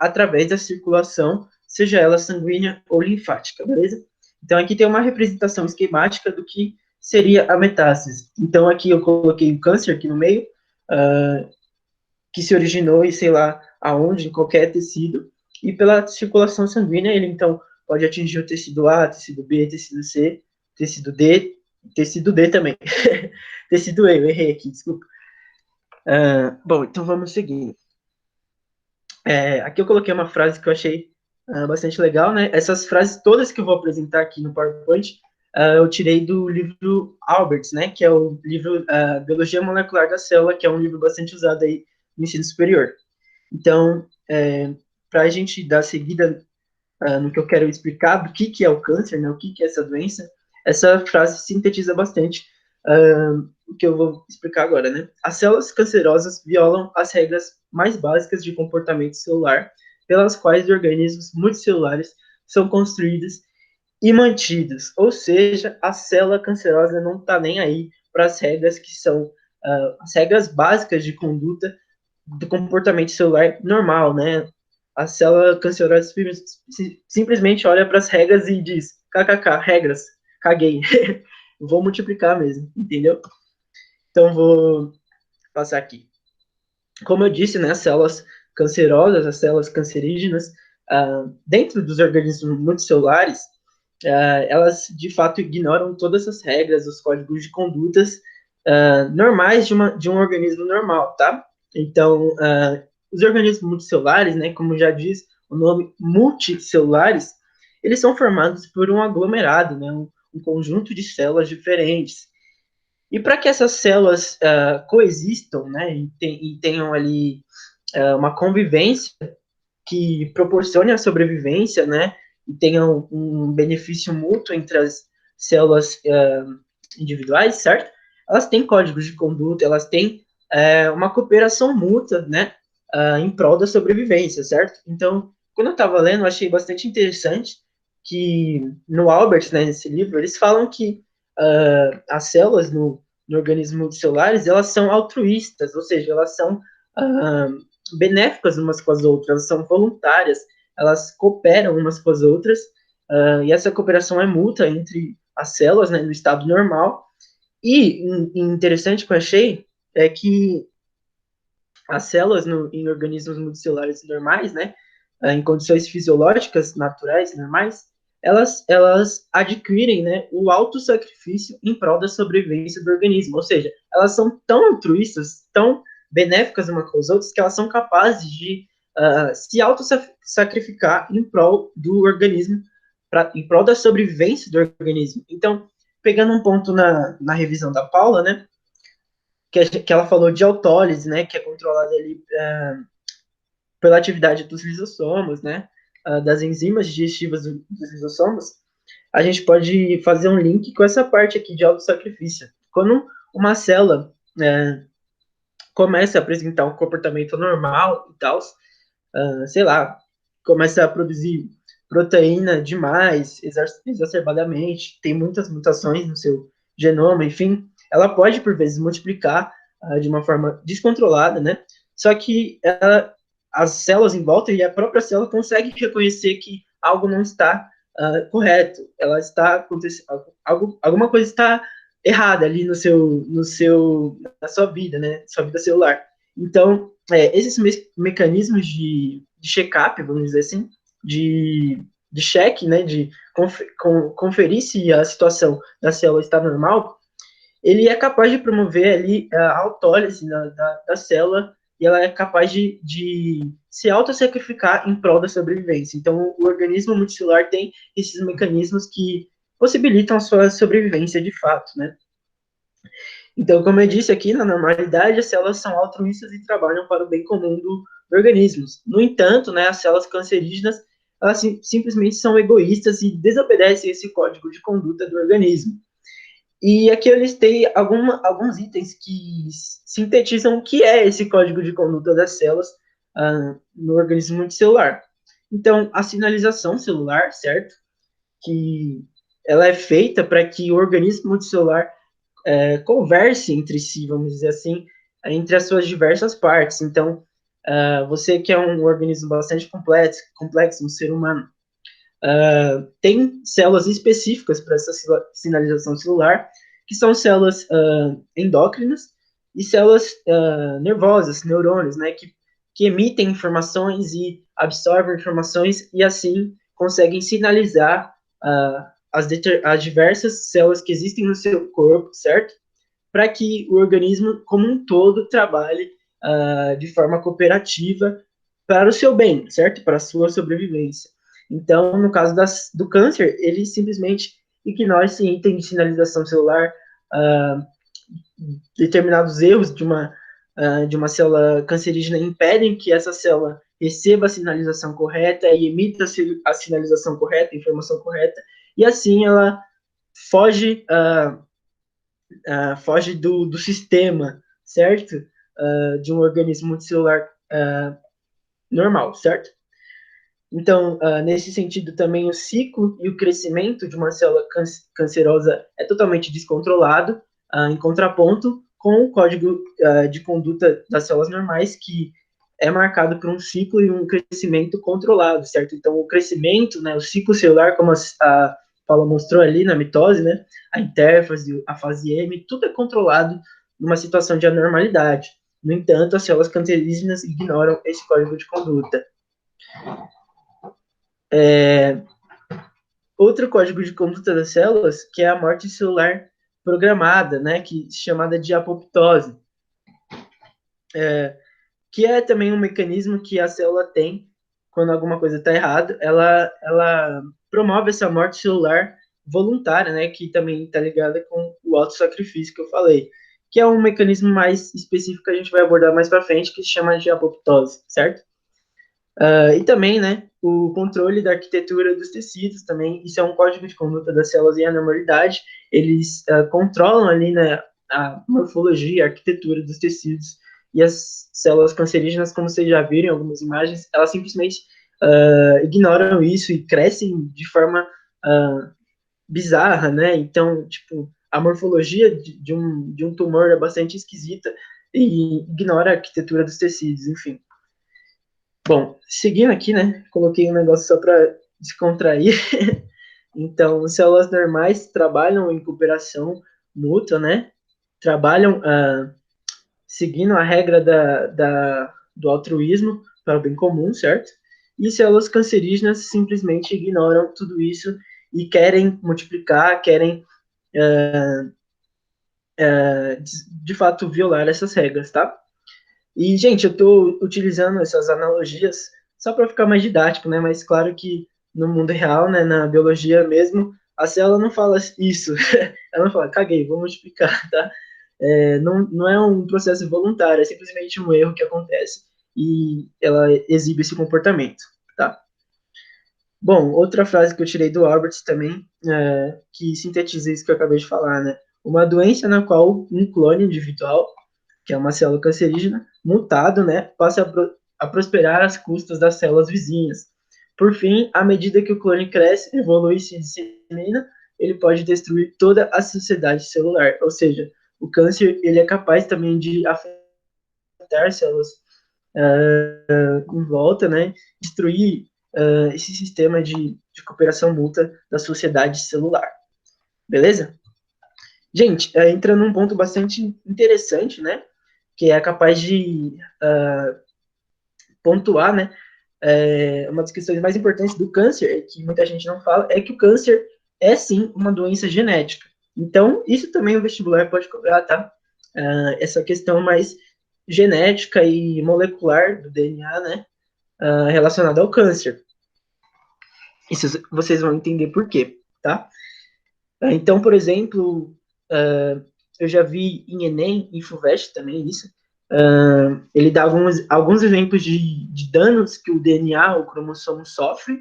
através da circulação, seja ela sanguínea ou linfática, beleza? Então, aqui tem uma representação esquemática do que seria a metástase. Então, aqui eu coloquei o câncer aqui no meio, que se originou em sei lá aonde, em qualquer tecido, e pela circulação sanguínea ele então pode atingir o tecido A, tecido B, tecido C, tecido D também. Tecido E, eu errei aqui, desculpa. Bom, então vamos seguir. Aqui eu coloquei uma frase que eu achei bastante legal, né? Essas frases todas que eu vou apresentar aqui no PowerPoint, eu tirei do livro Alberts, né? Que é o livro Biologia Molecular da Célula, que é um livro bastante usado aí no ensino superior. Então, para a gente dar seguida no que eu quero explicar do que é o câncer, né, o que é essa doença, essa frase sintetiza bastante o que eu vou explicar agora, né? As células cancerosas violam as regras mais básicas de comportamento celular, pelas quais organismos multicelulares são construídas e mantidas. Ou seja, a célula cancerosa não está nem aí para as regras que são as regras básicas de conduta do comportamento celular normal, né? A célula cancerosa simplesmente olha para as regras e diz: kkk, regras, caguei, vou multiplicar mesmo, entendeu? Então, vou passar aqui. Como eu disse, né, as células cancerosas, as células cancerígenas, dentro dos organismos multicelulares, elas de fato ignoram todas as regras, os códigos de condutas normais de um organismo normal, tá? Então, os organismos multicelulares, né, como já diz o nome multicelulares, eles são formados por um aglomerado, né, um conjunto de células diferentes. E para que essas células coexistam, né, e tenham ali uma convivência que proporcione a sobrevivência, né, e tenha um benefício mútuo entre as células individuais, certo? Elas têm códigos de conduta, elas têm uma cooperação mútua, né, em prol da sobrevivência, certo? Então, quando eu estava lendo, eu achei bastante interessante que no Albert, né, nesse livro, eles falam que as células no organismo multicelulares, elas são altruístas, ou seja, elas são benéficas umas com as outras, elas são voluntárias, elas cooperam umas com as outras, e essa cooperação é mútua entre as células, né, no estado normal. E interessante que eu achei é que as células em organismos multicelulares normais, né, em condições fisiológicas naturais normais, elas adquirem, né, o autossacrifício em prol da sobrevivência do organismo, ou seja, elas são tão altruístas, tão benéficas umas com as outras, que elas são capazes de se autossacrificar em prol do organismo, em prol da sobrevivência do organismo. Então, pegando um ponto na revisão da Paula, né, que ela falou de autólise, né, que é controlada ali pela atividade dos lisossomos, né, das enzimas digestivas dos lisossomos, a gente pode fazer um link com essa parte aqui de autossacrifício. Quando uma célula começa a apresentar um comportamento normal e tal, sei lá, começa a produzir proteína demais, exacerbadamente, tem muitas mutações no seu genoma, enfim, ela pode, por vezes, multiplicar de uma forma descontrolada, né? Só que as células em volta e a própria célula consegue reconhecer que algo não está correto, ela está acontecendo, alguma coisa está errada ali na sua vida, né? Sua vida celular. Então, esses mecanismos de check-up, vamos dizer assim, de cheque, né, de conferir se a situação da célula está normal, ele é capaz de promover ali a autólise da célula e ela é capaz de se autossacrificar em prol da sobrevivência. Então, o organismo multicelular tem esses mecanismos que possibilitam a sua sobrevivência de fato, né? Então, como eu disse aqui, na normalidade, as células são altruístas e trabalham para o bem comum do organismo. No entanto, né, as células cancerígenas, elas simplesmente são egoístas e desobedecem esse código de conduta do organismo. E aqui eu listei alguns itens que sintetizam o que é esse código de conduta das células no organismo multicelular. Então, a sinalização celular, certo? Que ela é feita para que o organismo multicelular converse entre si, vamos dizer assim, entre as suas diversas partes. Então, você que é um organismo bastante complexo, um ser humano, tem células específicas para essa sinalização celular, que são células endócrinas e células nervosas, neurônios, né, que emitem informações e absorvem informações e assim conseguem sinalizar as diversas células que existem no seu corpo, certo? Para que o organismo como um todo trabalhe de forma cooperativa para o seu bem, certo? Para a sua sobrevivência. Então, no caso do câncer, ele simplesmente ignora esse item de sinalização celular, determinados erros de uma célula cancerígena impedem que essa célula receba a sinalização correta e emita a sinalização correta, a informação correta, e assim ela foge, foge do sistema, certo? De um organismo multicelular normal, certo? Então, nesse sentido, também o ciclo e o crescimento de uma célula cancerosa é totalmente descontrolado, em contraponto com o código de conduta das células normais, que é marcado por um ciclo e um crescimento controlado, certo? Então, o crescimento, né, o ciclo celular, como a Paula mostrou ali na mitose, né, a intérfase, a fase M, tudo é controlado numa situação de anormalidade. No entanto, as células cancerígenas ignoram esse código de conduta. Outro código de conduta das células, que é a morte celular programada, né, que é chamada de apoptose, que é também um mecanismo que a célula tem quando alguma coisa está errada, ela promove essa morte celular voluntária, né, que também está ligada com o autossacrifício que eu falei, que é um mecanismo mais específico que a gente vai abordar mais para frente, que se chama de apoptose, certo? E também, né, o controle da arquitetura dos tecidos também, isso é um código de conduta das células em anormalidade, eles controlam ali, né, a morfologia, a arquitetura dos tecidos, e as células cancerígenas, como vocês já viram em algumas imagens, elas simplesmente ignoram isso e crescem de forma bizarra, né, então, tipo, a morfologia de um tumor é bastante esquisita e ignora a arquitetura dos tecidos, enfim. Bom, seguindo aqui, né, coloquei um negócio só para descontrair. Então, células normais trabalham em cooperação mútua, né? Trabalham seguindo a regra do altruísmo para o bem comum, certo? E células cancerígenas simplesmente ignoram tudo isso e querem multiplicar, querem, de fato, violar essas regras, tá? E, gente, eu estou utilizando essas analogias só para ficar mais didático, né? Mas claro que no mundo real, né, na biologia mesmo, a célula não fala isso. Ela não fala, caguei, vou multiplicar, tá? Não é um processo voluntário, é simplesmente um erro que acontece. E ela exibe esse comportamento, tá? Bom, outra frase que eu tirei do Albert também, que sintetiza isso que eu acabei de falar, né? Uma doença na qual um clone individual, que é uma célula cancerígena, mutado, né, passa a prosperar às custas das células vizinhas. Por fim, à medida que o clone cresce, evolui e se dissemina, ele pode destruir toda a sociedade celular. Ou seja, o câncer ele é capaz também de afetar células em volta, né, destruir esse sistema de cooperação mútua da sociedade celular. Beleza? Gente, entra num ponto bastante interessante, né, que é capaz de pontuar, né, uma das questões mais importantes do câncer, que muita gente não fala, é que o câncer é, sim, uma doença genética. Então, isso também o vestibular pode cobrar, tá? Essa questão mais genética e molecular do DNA, né, relacionada ao câncer. Isso vocês vão entender por quê, tá? Então, por exemplo, eu já vi em Enem, em FUVEST também isso, ele dá alguns exemplos de danos que o DNA, o cromossomo, sofre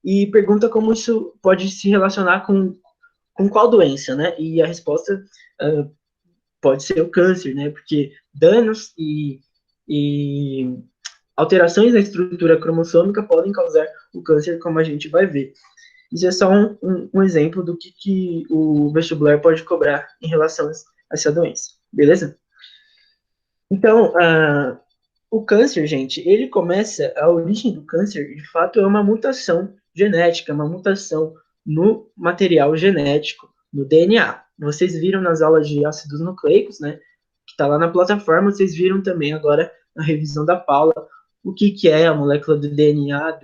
e pergunta como isso pode se relacionar com qual doença, né? E a resposta pode ser o câncer, né? Porque danos e alterações na estrutura cromossômica podem causar o câncer, como a gente vai ver. Isso é só um exemplo do que o vestibular pode cobrar em relação a essa doença, beleza? Então, o câncer, gente, ele começa, a origem do câncer, de fato, é uma mutação genética, uma mutação no material genético, no DNA. Vocês viram nas aulas de ácidos nucleicos, né, que está lá na plataforma, vocês viram também agora na revisão da Paula o que é a molécula do DNA,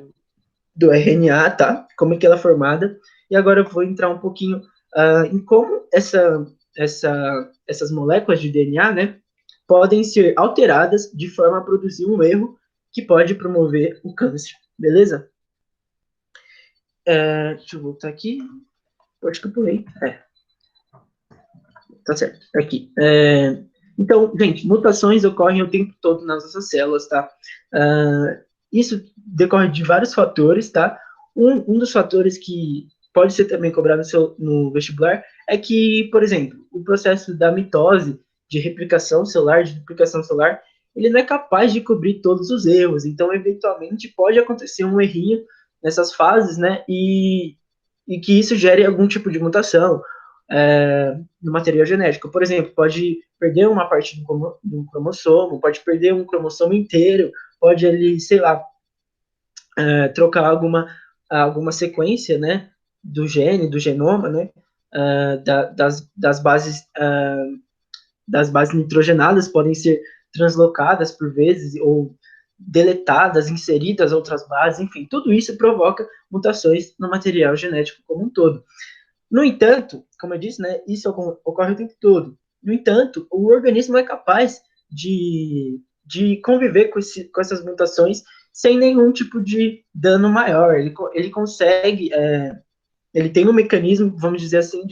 do RNA, tá? Como é que ela é formada. E agora eu vou entrar um pouquinho em como essas moléculas de DNA, né, podem ser alteradas de forma a produzir um erro que pode promover o câncer, beleza? Deixa eu voltar aqui. Acho que eu pulei. Tá certo. Aqui. Então, gente, mutações ocorrem o tempo todo nas nossas células, tá? Isso decorre de vários fatores, tá? Um dos fatores que pode ser também cobrado no vestibular é que, por exemplo, o processo da mitose, de replicação celular, ele não é capaz de cobrir todos os erros. Então, eventualmente, pode acontecer um errinho nessas fases, né, e que isso gere algum tipo de mutação no material genético. Por exemplo, pode perder uma parte de um cromossomo, pode perder um cromossomo inteiro, pode ele, sei lá, trocar alguma sequência, né, do gene, do genoma, né, das bases nitrogenadas podem ser translocadas por vezes ou deletadas, inseridas outras bases, enfim, tudo isso provoca mutações no material genético como um todo. No entanto, como eu disse, né, isso ocorre o tempo todo. No entanto, o organismo é capaz de conviver com essas mutações sem nenhum tipo de dano maior. Ele consegue, ele tem um mecanismo, vamos dizer assim,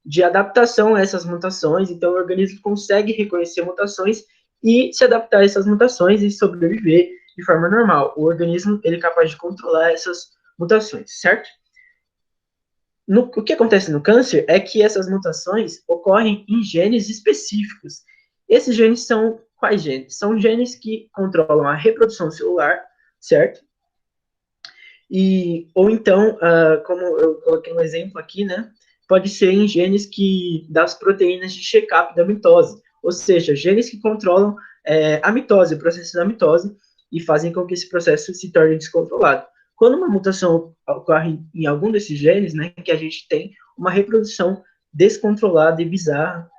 de adaptação a essas mutações. Então, o organismo consegue reconhecer mutações e se adaptar a essas mutações e sobreviver de forma normal. O organismo ele é capaz de controlar essas mutações, certo? O que acontece no câncer é que essas mutações ocorrem em genes específicos. Esses genes são quais genes? São genes que controlam a reprodução celular, certo? Ou então, como eu coloquei um exemplo aqui, né? Pode ser em genes das proteínas de check-up da mitose, ou seja, genes que controlam a mitose, o processo da mitose, e fazem com que esse processo se torne descontrolado. Quando uma mutação ocorre em algum desses genes, né, que a gente tem uma reprodução descontrolada e bizarra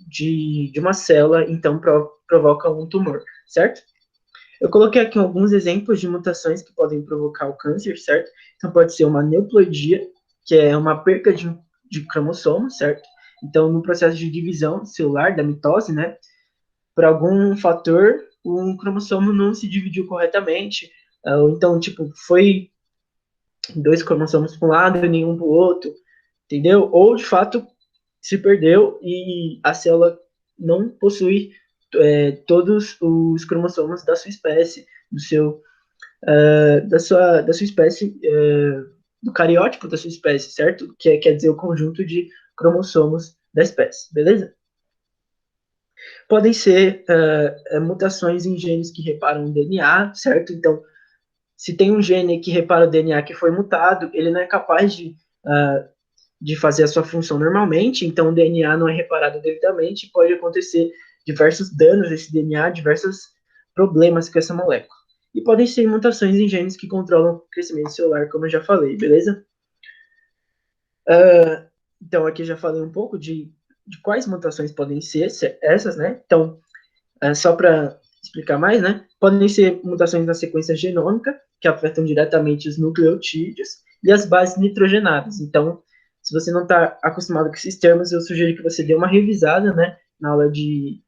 de uma célula, então provoca um tumor, certo? Eu coloquei aqui alguns exemplos de mutações que podem provocar o câncer, certo? Então, pode ser uma neoploidia, que é uma perca de cromossomo, certo? Então, no processo de divisão celular da mitose, né? Por algum fator, um cromossomo não se dividiu corretamente, ou então, tipo, foi 2 cromossomos para um lado e nenhum para o outro, entendeu? Ou, de fato, se perdeu e a célula não possui todos os cromossomos da sua espécie, da sua espécie, do cariótipo da sua espécie, certo? Que quer dizer o conjunto de cromossomos da espécie, beleza? Podem ser mutações em genes que reparam o DNA, certo? Então, se tem um gene que repara o DNA que foi mutado, ele não é capaz de fazer a sua função normalmente, então o DNA não é reparado devidamente, pode acontecer diversos danos a esse DNA, diversos problemas com essa molécula. E podem ser mutações em genes que controlam o crescimento celular, como eu já falei, beleza? Então, aqui eu já falei um pouco de quais mutações podem ser essas, né? Então, só para explicar mais, né? Podem ser mutações na sequência genômica, que afetam diretamente os nucleotídeos, e as bases nitrogenadas. Então, se você não está acostumado com esses termos, eu sugiro que você dê uma revisada, né? Na aula de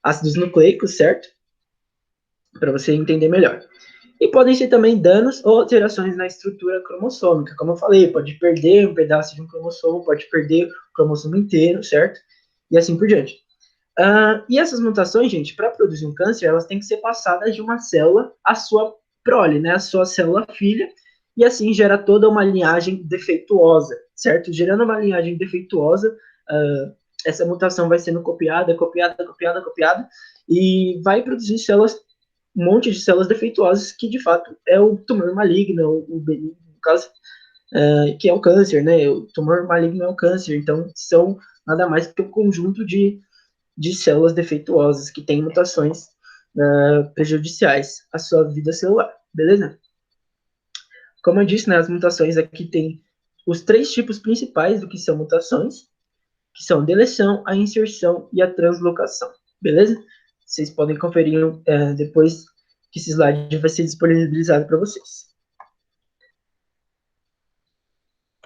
ácidos nucleicos, certo? Para você entender melhor. E podem ser também danos ou alterações na estrutura cromossômica. Como eu falei, pode perder um pedaço de um cromossomo, pode perder o cromossomo inteiro, certo? E assim por diante. E essas mutações, gente, para produzir um câncer, elas têm que ser passadas de uma célula à sua prole, né? A sua célula filha, e assim gera toda uma linhagem defeituosa, certo? Gerando uma linhagem defeituosa, essa mutação vai sendo copiada, e vai produzir um monte de células defeituosas, que de fato é o tumor maligno, o benigno, no caso, que é o câncer, né? O tumor maligno é o câncer, então são nada mais que um conjunto de células defeituosas que têm mutações prejudiciais à sua vida celular, beleza? Como eu disse, né, as mutações aqui têm os 3 tipos principais do que são mutações, que são a deleção, a inserção e a translocação, beleza? Vocês podem conferir depois que esse slide vai ser disponibilizado para vocês.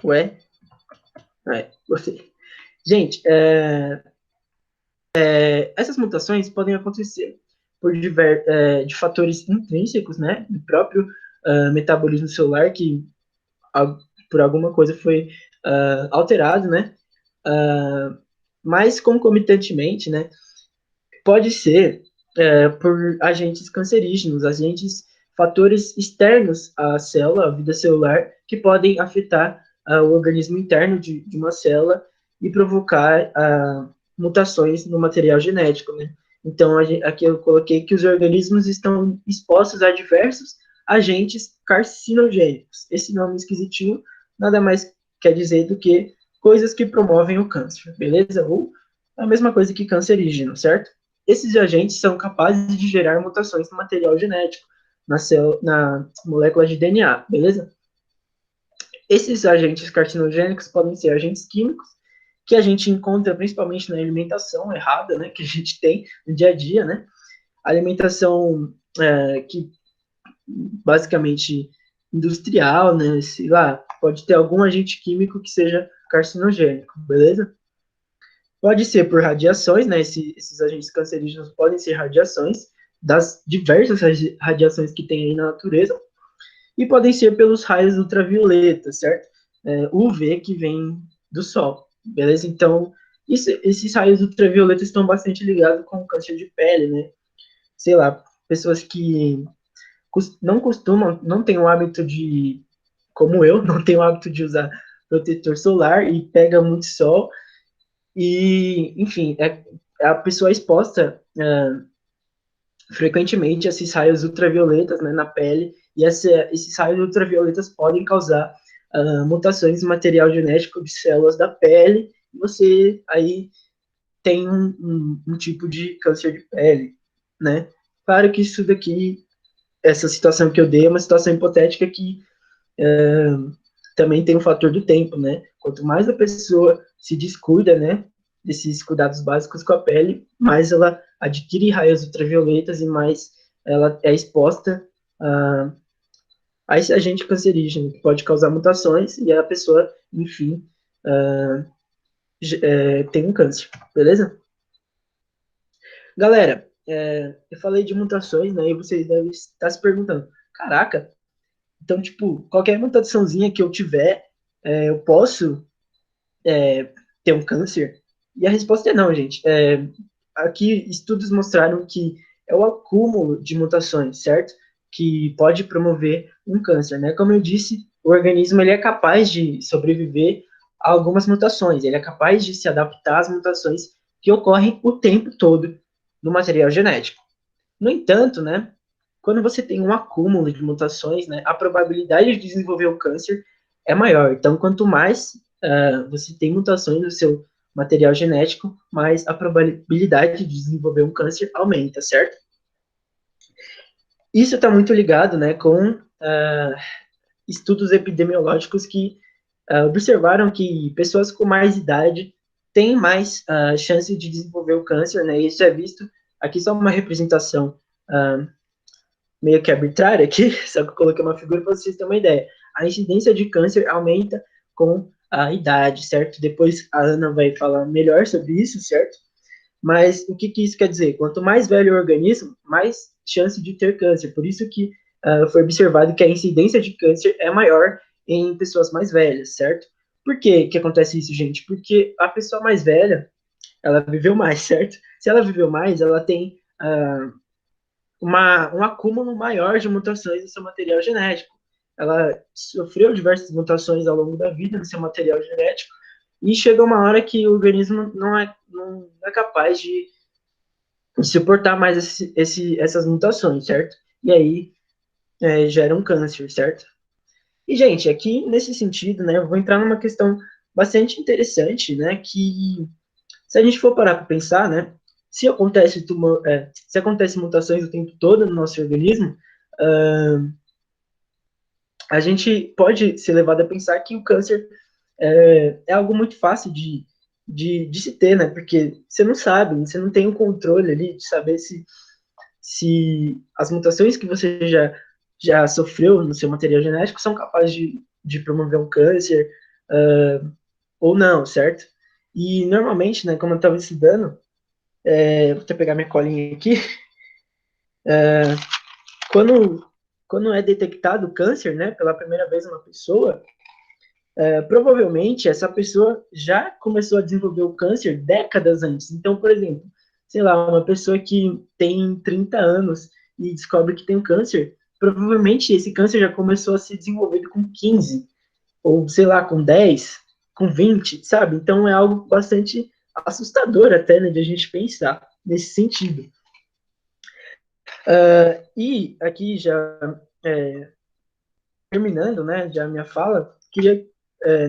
Ué? Gostei. Gente, essas mutações podem acontecer de fatores intrínsecos, né, do próprio metabolismo celular, que por alguma coisa foi alterado, né, mas concomitantemente, né, pode ser por agentes cancerígenos, fatores externos à célula, à vida celular, que podem afetar o organismo interno de uma célula e provocar mutações no material genético, né? Então, aqui eu coloquei que os organismos estão expostos a diversos agentes carcinogênicos. Esse nome esquisitinho nada mais quer dizer do que coisas que promovem o câncer, beleza? Ou a mesma coisa que cancerígeno, certo? Esses agentes são capazes de gerar mutações no material genético, na molécula de DNA, beleza? Esses agentes carcinogênicos podem ser agentes químicos, que a gente encontra principalmente na alimentação errada, né, que a gente tem no dia a dia, né? Alimentação que basicamente industrial, né? Sei lá, pode ter algum agente químico que seja carcinogênico, beleza? Pode ser por radiações, né? Esses agentes cancerígenos podem ser radiações, das diversas radiações que tem aí na natureza, e podem ser pelos raios ultravioletas, certo? UV que vem do Sol, beleza? Então, esses raios ultravioletas estão bastante ligados com o câncer de pele, né? Sei lá, pessoas que não costumam, não têm o hábito de, como eu, não tenho o hábito de usar protetor solar e pega muito sol, e, enfim, a pessoa é exposta frequentemente a esses raios ultravioletas, né, na pele, e esses raios ultravioletas podem causar mutações no material genético de células da pele, e você aí tem um tipo de câncer de pele, né? Claro que isso daqui, essa situação que eu dei é uma situação hipotética que também tem o fator do tempo, né? Quanto mais a pessoa se descuida, né, desses cuidados básicos com a pele, mais ela adquire raios ultravioletas e mais ela é exposta a esse agente cancerígeno, que pode causar mutações e a pessoa, enfim, tem um câncer, beleza? Galera, eu falei de mutações, né, e vocês devem estar se perguntando, caraca, então, tipo, qualquer mutaçãozinha que eu tiver, eu posso ter um câncer? E a resposta é não, gente. Aqui, estudos mostraram que é o acúmulo de mutações, certo? Que pode promover um câncer, né? Como eu disse, o organismo ele é capaz de sobreviver a algumas mutações, ele é capaz de se adaptar às mutações que ocorrem o tempo todo no material genético. No entanto, né, quando você tem um acúmulo de mutações, né, a probabilidade de desenvolver o câncer é maior. Então, quanto mais você tem mutações no seu material genético, mais a probabilidade de desenvolver um câncer aumenta, certo? Isso está muito ligado, né, com estudos epidemiológicos que observaram que pessoas com mais idade têm mais chance de desenvolver o câncer, né? E isso é visto aqui só uma representação meio que arbitrária aqui, só que eu coloquei uma figura para vocês terem uma ideia. A incidência de câncer aumenta com a idade, certo? Depois a Ana vai falar melhor sobre isso, certo? Mas o que isso quer dizer? Quanto mais velho o organismo, mais chance de ter câncer. Por isso que foi observado que a incidência de câncer é maior em pessoas mais velhas, certo? Por que acontece isso, gente? Porque a pessoa mais velha, ela viveu mais, certo? Se ela viveu mais, ela tem um acúmulo maior de mutações no seu material genético. Ela sofreu diversas mutações ao longo da vida no seu material genético e chega uma hora que o organismo não é capaz de suportar mais essas mutações, certo? E aí gera um câncer, certo? E, gente, aqui nesse sentido, né, eu vou entrar numa questão bastante interessante, né, que se a gente for parar para pensar, né, se acontece mutações o tempo todo no nosso organismo, a gente pode ser levado a pensar que o câncer é algo muito fácil de se ter, né? Porque você não sabe, você não tem o controle ali de saber se as mutações que você já sofreu no seu material genético são capazes de promover um câncer ou não, certo? E normalmente, né, como eu estava estudando, vou até pegar minha colinha aqui, quando é detectado câncer, né, pela primeira vez uma pessoa, provavelmente essa pessoa já começou a desenvolver o câncer décadas antes. Então, por exemplo, sei lá, uma pessoa que tem 30 anos e descobre que tem um câncer, provavelmente esse câncer já começou a ser desenvolvido com 15, ou sei lá, com 10, com 20, sabe? Então é algo bastante assustador até, né, de a gente pensar nesse sentido. E aqui já terminando, né, já a minha fala,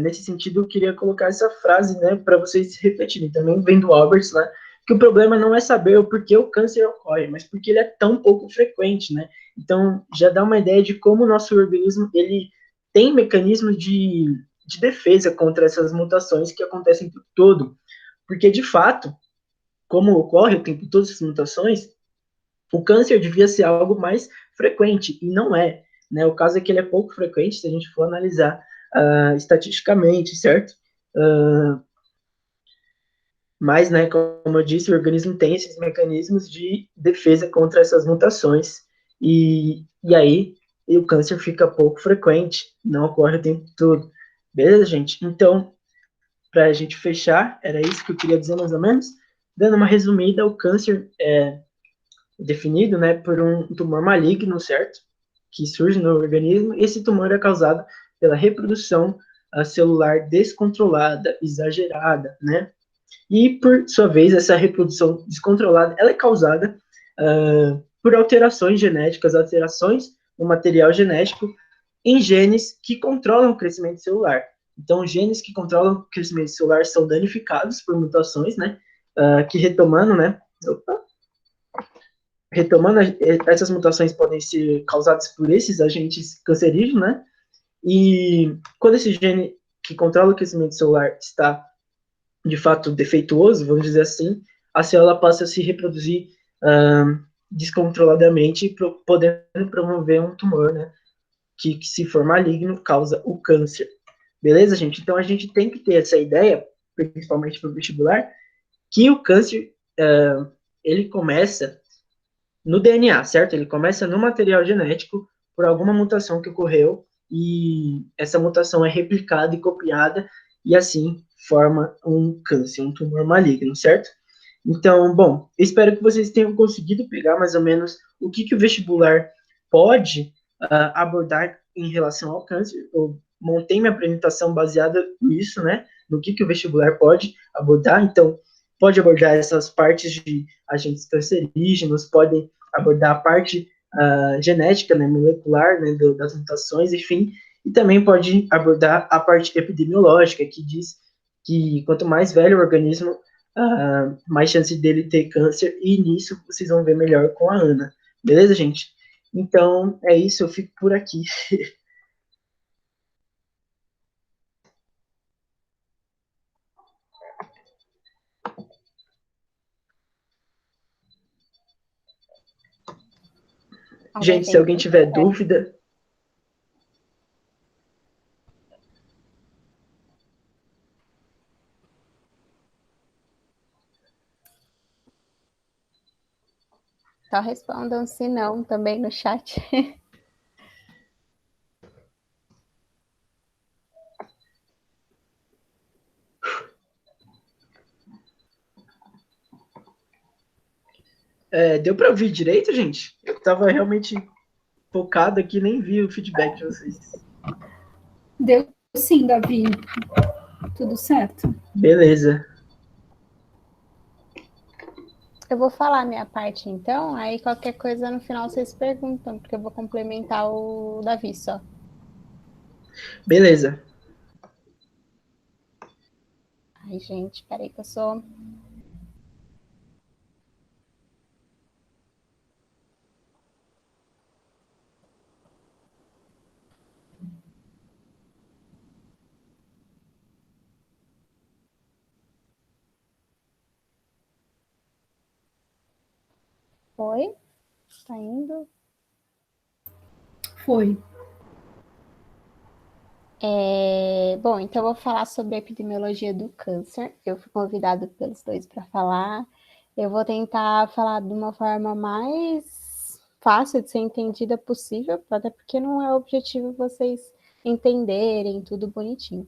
nesse sentido, eu queria colocar essa frase, né, para vocês refletirem, também vem do Albert, né, que o problema não é saber o porquê o câncer ocorre, mas porque ele é tão pouco frequente, né? Então, já dá uma ideia de como o nosso organismo, ele tem mecanismos de defesa contra essas mutações que acontecem o tempo todo. Porque, de fato, como ocorre o tempo todo essas mutações, o câncer devia ser algo mais frequente, e não é. Né? O caso é que ele é pouco frequente, se a gente for analisar estatisticamente, certo? Mas, né, como eu disse, o organismo tem esses mecanismos de defesa contra essas mutações, e aí o câncer fica pouco frequente, não ocorre o tempo todo. Beleza, gente? Então, para a gente fechar, era isso que eu queria dizer mais ou menos. Dando uma resumida, o câncer é definido, né, por um tumor maligno, certo? Que surge no organismo. Esse tumor é causado pela reprodução celular descontrolada, exagerada, né? E, por sua vez, essa reprodução descontrolada, ela é causada por alterações genéticas, alterações no material genético em genes que controlam o crescimento celular. Então, genes que controlam o crescimento celular são danificados por mutações, né? Que retomando, né? Retomando, essas mutações podem ser causadas por esses agentes cancerígenos, né? E quando esse gene que controla o crescimento celular está de fato defeituoso, vamos dizer assim, a célula passa a se reproduzir descontroladamente, podendo promover um tumor, né? Que se for maligno, causa o câncer. Beleza, gente? Então a gente tem que ter essa ideia, principalmente para o vestibular, que o câncer ele começa no DNA, certo? Ele começa no material genético por alguma mutação que ocorreu e essa mutação é replicada e copiada e assim forma um câncer, um tumor maligno, certo? Então, bom, espero que vocês tenham conseguido pegar mais ou menos o que o vestibular pode abordar em relação ao câncer. Eu montei minha apresentação baseada nisso, né? No que o vestibular pode abordar. Então, pode abordar essas partes de agentes cancerígenos, pode abordar a parte genética, né, molecular, né, das mutações, enfim, e também pode abordar a parte epidemiológica, que diz que quanto mais velho o organismo, mais chance dele ter câncer, e nisso vocês vão ver melhor com a Ana. Beleza, gente? Então, é isso, eu fico por aqui. Gente, se alguém tiver dúvida... Só respondam se não também no chat. Deu para ouvir direito, gente? Eu estava realmente focado aqui, nem vi o feedback de vocês. Deu sim, Davi. Tudo certo. Beleza. Eu vou falar a minha parte, então, aí qualquer coisa no final vocês perguntam, porque eu vou complementar o Davi só. Beleza. Ai, gente, peraí que eu sou... Oi? Tá indo? Foi. Bom, então eu vou falar sobre a epidemiologia do câncer. Eu fui convidada pelos dois para falar. Eu vou tentar falar de uma forma mais fácil de ser entendida possível, até porque não é o objetivo vocês entenderem tudo bonitinho.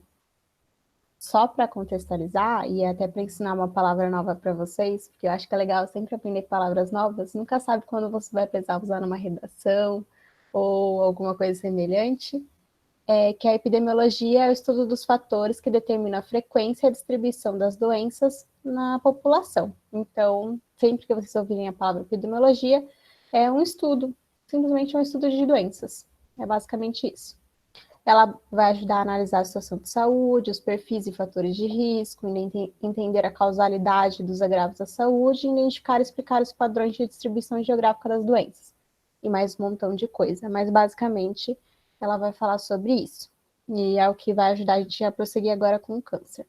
Só para contextualizar e até para ensinar uma palavra nova para vocês, porque eu acho que é legal sempre aprender palavras novas, nunca sabe quando você vai precisar usar numa redação ou alguma coisa semelhante. Que a epidemiologia é o estudo dos fatores que determinam a frequência e a distribuição das doenças na população. Então, sempre que vocês ouvirem a palavra epidemiologia, é um estudo, simplesmente um estudo de doenças. É basicamente isso. Ela vai ajudar a analisar a situação de saúde, os perfis e fatores de risco, entender a causalidade dos agravos da saúde, identificar e explicar os padrões de distribuição geográfica das doenças. E mais um montão de coisa. Mas, basicamente, ela vai falar sobre isso. E é o que vai ajudar a gente a prosseguir agora com o câncer.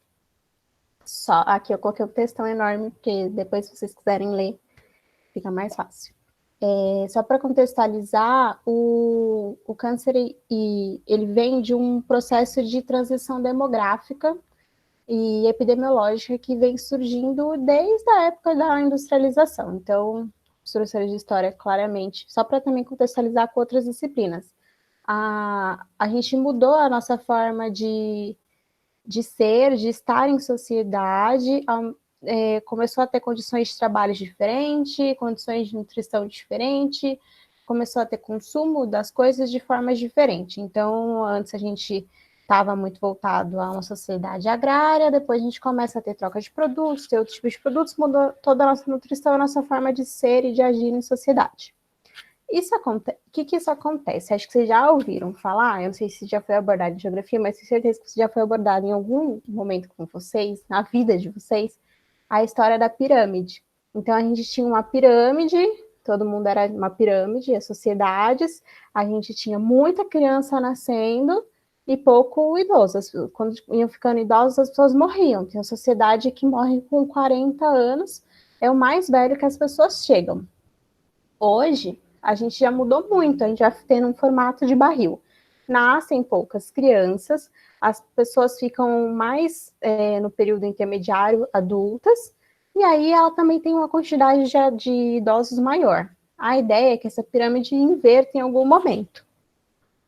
Só aqui eu coloquei um textão enorme, porque depois, se vocês quiserem ler, fica mais fácil. Só para contextualizar, o câncer ele vem de um processo de transição demográfica e epidemiológica que vem surgindo desde a época da industrialização. Então, os professores de história, claramente, só para também contextualizar com outras disciplinas. A gente mudou a nossa forma de ser, de estar em sociedade, começou a ter condições de trabalho diferentes, condições de nutrição diferentes, começou a ter consumo das coisas de formas diferentes. Então, antes a gente estava muito voltado a uma sociedade agrária, depois a gente começa a ter troca de produtos, ter outros tipos de produtos, mudou toda a nossa nutrição, a nossa forma de ser e de agir em sociedade. O que isso acontece? Acho que vocês já ouviram falar, eu não sei se já foi abordado em geografia, mas tenho certeza que isso já foi abordado em algum momento com vocês, na vida de vocês, a história da pirâmide. Então, a gente tinha uma pirâmide, todo mundo era uma pirâmide, as sociedades, a gente tinha muita criança nascendo e pouco idoso. Quando iam ficando idosos, as pessoas morriam. Tem uma sociedade que morre com 40 anos, é o mais velho que as pessoas chegam. Hoje, a gente já mudou muito, a gente já tem um formato de barril. Nascem poucas crianças, as pessoas ficam mais no período intermediário, adultas, e aí ela também tem uma quantidade de idosos maior. A ideia é que essa pirâmide inverta em algum momento.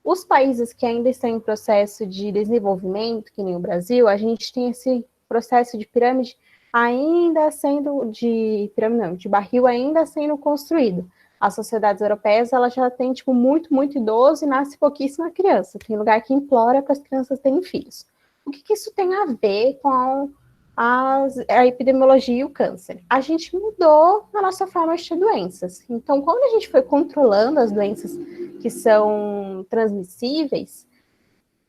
Os países que ainda estão em processo de desenvolvimento, que nem o Brasil, a gente tem esse processo de pirâmide ainda sendo, de barril ainda sendo construído. As sociedades europeias, elas já têm, muito, muito idoso e nasce pouquíssima criança. Tem lugar que implora para as crianças terem filhos. O que isso tem a ver com a epidemiologia e o câncer? A gente mudou a nossa forma de ter doenças. Então, quando a gente foi controlando as doenças que são transmissíveis,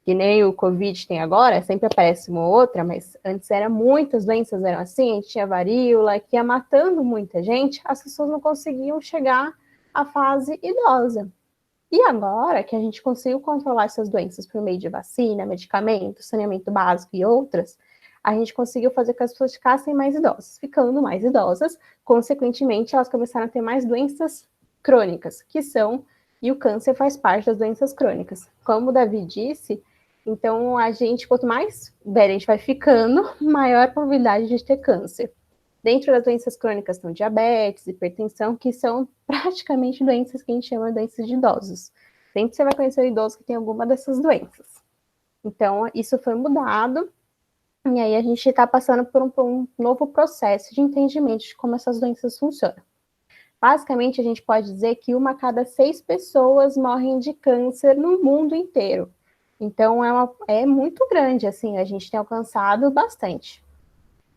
que nem o Covid tem agora, sempre aparece uma ou outra, mas antes muitas doenças eram assim, a gente tinha varíola, que ia matando muita gente, as pessoas não conseguiam chegar à fase idosa. E agora que a gente conseguiu controlar essas doenças por meio de vacina, medicamento, saneamento básico e outras, a gente conseguiu fazer com que as pessoas ficassem mais idosas. Ficando mais idosas, consequentemente, elas começaram a ter mais doenças crônicas, e o câncer faz parte das doenças crônicas. Como o Davi disse, então a gente, quanto mais velha a gente vai ficando, maior a probabilidade de ter câncer. Dentro das doenças crônicas estão diabetes, hipertensão, que são praticamente doenças que a gente chama de doenças de idosos. Sempre você vai conhecer um idoso que tem alguma dessas doenças. Então, isso foi mudado, e aí a gente está passando por um novo processo de entendimento de como essas doenças funcionam. Basicamente, a gente pode dizer que 1 a cada 6 pessoas morrem de câncer no mundo inteiro. Então, é muito grande, assim, a gente tem alcançado bastante.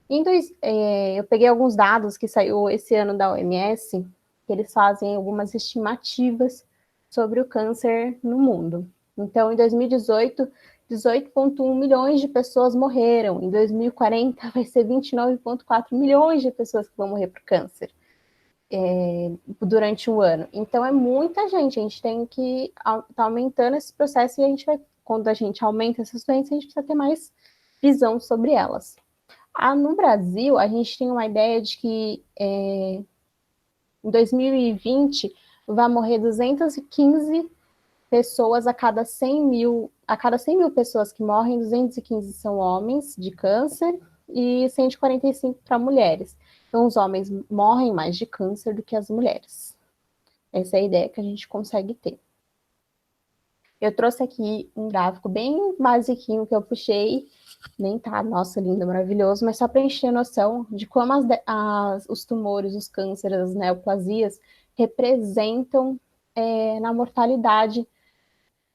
Eu peguei alguns dados que saiu esse ano da OMS, que eles fazem algumas estimativas sobre o câncer no mundo. Então, em 2018, 18,1 milhões de pessoas morreram. Em 2040, vai ser 29,4 milhões de pessoas que vão morrer por câncer durante um ano. Então, é muita gente. A gente tem que estar aumentando esse processo e quando a gente aumenta essas doenças, a gente precisa ter mais visão sobre elas. No Brasil, a gente tem uma ideia de que em 2020 vai morrer 215 pessoas a cada 100 mil. A cada 100 mil pessoas que morrem, 215 são homens de câncer e 145 para mulheres. Então, os homens morrem mais de câncer do que as mulheres. Essa é a ideia que a gente consegue ter. Eu trouxe aqui um gráfico bem basiquinho que eu puxei, nem tá, nossa, lindo, maravilhoso, mas só para a gente ter noção de como os tumores, os cânceres, as neoplasias representam na mortalidade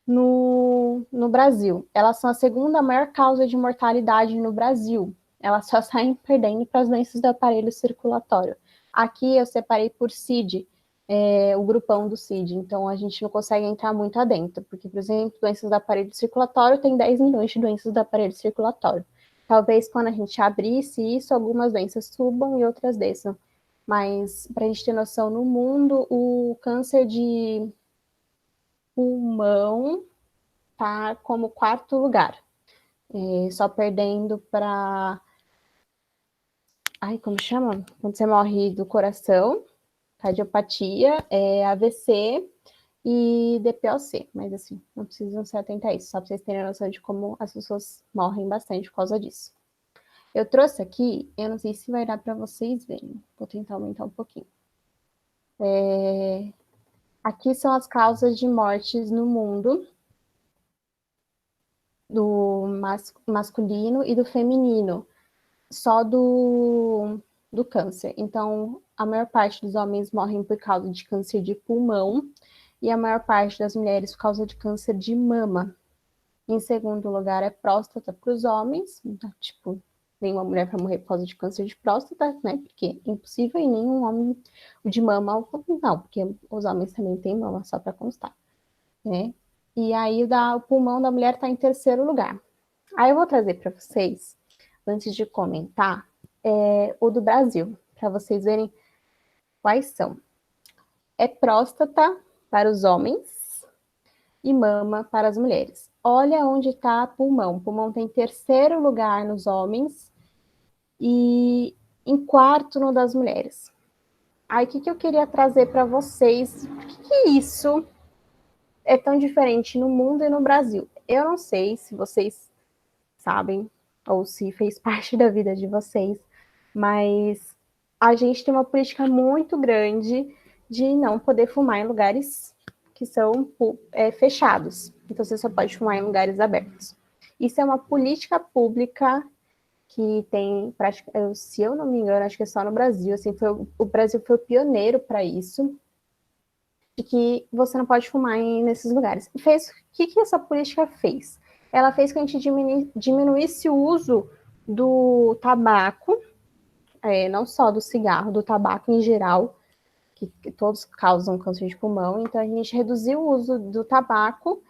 no Brasil. Elas são a segunda maior causa de mortalidade no Brasil. Elas só saem perdendo para as doenças do aparelho circulatório. Aqui eu separei por CID, o grupão do CID, então a gente não consegue entrar muito adentro, porque, por exemplo, doenças do aparelho circulatório tem 10 milhões de doenças do aparelho circulatório. Talvez quando a gente abrisse isso, algumas doenças subam e outras desçam. Mas, para a gente ter noção, no mundo, o câncer de pulmão está como quarto lugar, só perdendo para... Ai, como chama? Quando você morre do coração, cardiopatia, AVC e DPOC, mas assim, não precisam se atentar a isso, só para vocês terem noção de como as pessoas morrem bastante por causa disso. Eu trouxe aqui, eu não sei se vai dar para vocês verem, vou tentar aumentar um pouquinho. Aqui são as causas de mortes no mundo, do masculino e do feminino, só do câncer. Então, a maior parte dos homens morrem por causa de câncer de pulmão e a maior parte das mulheres por causa de câncer de mama. Em segundo lugar, é próstata para os homens, tipo, nenhuma mulher vai morrer por causa de câncer de próstata, né? Porque é impossível, e nenhum homem de mama, não, porque os homens também têm mama, só para constar, né? E aí o pulmão da mulher está em terceiro lugar. Aí eu vou trazer para vocês, antes de comentar, o do Brasil, para vocês verem quais são. É próstata para os homens e mama para as mulheres. Olha onde está pulmão. Pulmão tem terceiro lugar nos homens e em quarto no das mulheres. Aí, o que eu queria trazer para vocês? Por que isso é tão diferente no mundo e no Brasil? Eu não sei se vocês sabem ou se fez parte da vida de vocês, mas a gente tem uma política muito grande de não poder fumar em lugares que são fechados. Então, você só pode fumar em lugares abertos. Isso é uma política pública que tem, se eu não me engano, acho que é só no Brasil, assim, o Brasil foi o pioneiro para isso, de que você não pode fumar nesses lugares. O que essa política fez? Ela fez que a gente diminuísse o uso do tabaco, não só do cigarro, do tabaco em geral, que todos causam câncer de pulmão, então a gente reduziu o uso do tabaco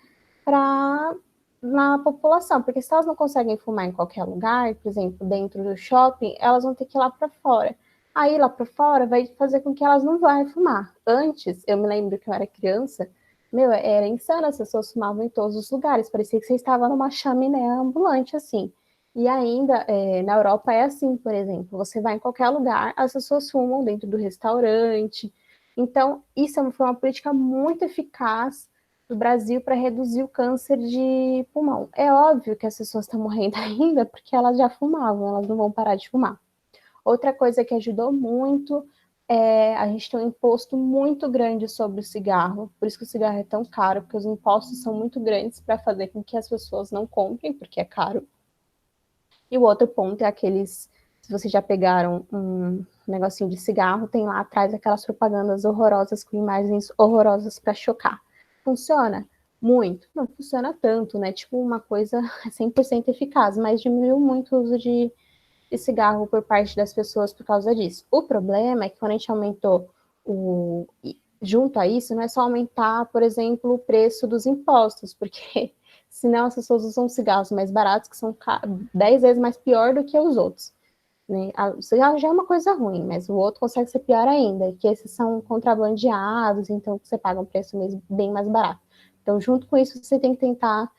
na população, porque se elas não conseguem fumar em qualquer lugar, por exemplo, dentro do shopping, elas vão ter que ir lá para fora. Aí lá para fora vai fazer com que elas não vão fumar. Antes, eu me lembro que eu era criança, era insano, as pessoas fumavam em todos os lugares, parecia que você estava numa chaminé ambulante, assim. E ainda, na Europa é assim, por exemplo, você vai em qualquer lugar, as pessoas fumam dentro do restaurante. Então, isso foi uma política muito eficaz do Brasil para reduzir o câncer de pulmão. É óbvio que as pessoas estão morrendo ainda porque elas já fumavam, elas não vão parar de fumar. Outra coisa que ajudou muito a gente tem um imposto muito grande sobre o cigarro, por isso que o cigarro é tão caro, porque os impostos são muito grandes para fazer com que as pessoas não comprem, porque é caro. E o outro ponto é aqueles, se vocês já pegaram um negocinho de cigarro, tem lá atrás aquelas propagandas horrorosas com imagens horrorosas para chocar. Funciona? Muito. Não funciona tanto, né? Tipo uma coisa 100% eficaz, mas diminuiu muito o uso de cigarro por parte das pessoas por causa disso. O problema é que quando a gente aumentou junto a isso, não é só aumentar, por exemplo, o preço dos impostos, porque senão as pessoas usam cigarros mais baratos, que são 10 vezes mais pior do que os outros. Né? O cigarro já é uma coisa ruim, mas o outro consegue ser pior ainda, que esses são contrabandeados, então você paga um preço mesmo bem mais barato. Então, junto com isso, você tem que tentar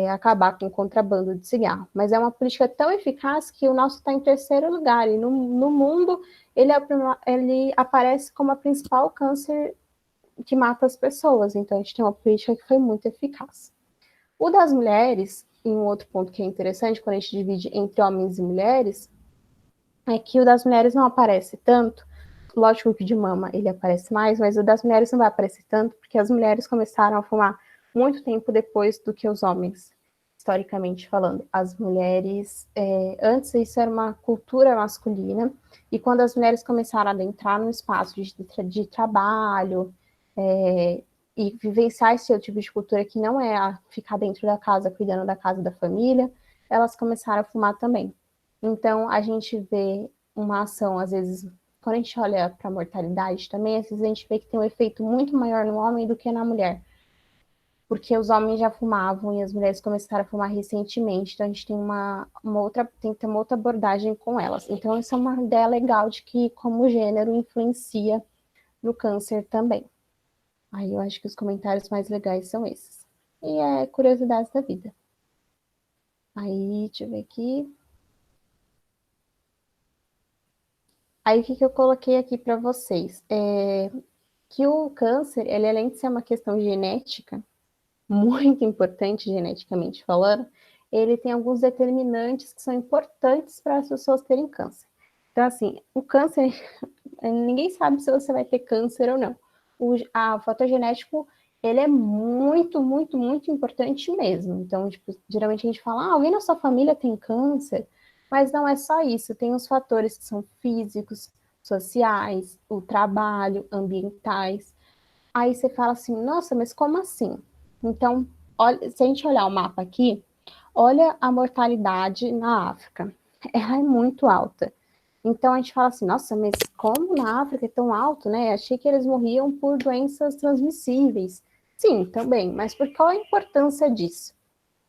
acabar com o contrabando de cigarro. Mas é uma política tão eficaz que o nosso está em terceiro lugar, e no mundo ele aparece como a principal câncer que mata as pessoas. Então, a gente tem uma política que foi muito eficaz. O das mulheres, e um outro ponto que é interessante, quando a gente divide entre homens e mulheres, é que o das mulheres não aparece tanto. Lógico que o de mama ele aparece mais, mas o das mulheres não vai aparecer tanto, porque as mulheres começaram a fumar muito tempo depois do que os homens, historicamente falando. As mulheres, antes isso era uma cultura masculina, e quando as mulheres começaram a adentrar no espaço de trabalho, e vivenciar esse tipo de cultura que não é ficar dentro da casa, cuidando da casa e da família, elas começaram a fumar também. Então, a gente vê uma ação, às vezes, quando a gente olha para a mortalidade também, às vezes a gente vê que tem um efeito muito maior no homem do que na mulher. Porque os homens já fumavam e as mulheres começaram a fumar recentemente, então a gente tem tem que ter uma outra abordagem com elas. Então, essa é uma ideia legal de que como o gênero influencia no câncer também. Aí eu acho que os comentários mais legais são esses. E é curiosidades da vida. Aí, deixa eu ver aqui. Aí, o que eu coloquei aqui para vocês? Que o câncer, ele além de ser uma questão genética, muito importante geneticamente falando, ele tem alguns determinantes que são importantes para as pessoas terem câncer. Então, assim, o câncer, ninguém sabe se você vai ter câncer ou não. O fator genético, ele é muito, muito, muito importante mesmo. Então, tipo, geralmente a gente fala, alguém na sua família tem câncer, mas não é só isso. Tem os fatores que são físicos, sociais, o trabalho, ambientais. Aí você fala assim, nossa, mas como assim? Então, olha, se a gente olhar o mapa aqui, olha a mortalidade na África. Ela é muito alta. Então a gente fala assim, nossa, mas como na África é tão alto, né? Achei que eles morriam por doenças transmissíveis. Sim, também, mas por qual a importância disso?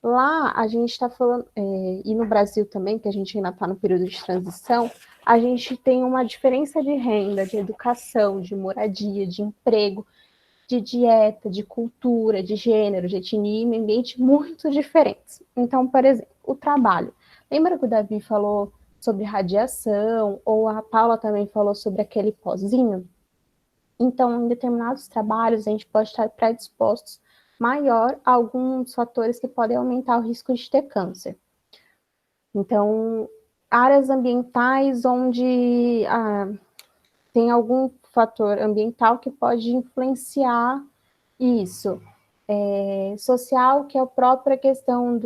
Lá a gente está falando, e no Brasil também, que a gente ainda está no período de transição, a gente tem uma diferença de renda, de educação, de moradia, de emprego, de dieta, de cultura, de gênero, de etnia, em ambientes muito diferentes. Então, por exemplo, o trabalho. Lembra que o Davi falou sobre radiação, ou a Paula também falou sobre aquele pozinho? Então, em determinados trabalhos, a gente pode estar predispostos maior a alguns fatores que podem aumentar o risco de ter câncer. Então, áreas ambientais onde tem algum fator ambiental que pode influenciar isso. Social, que é a própria questão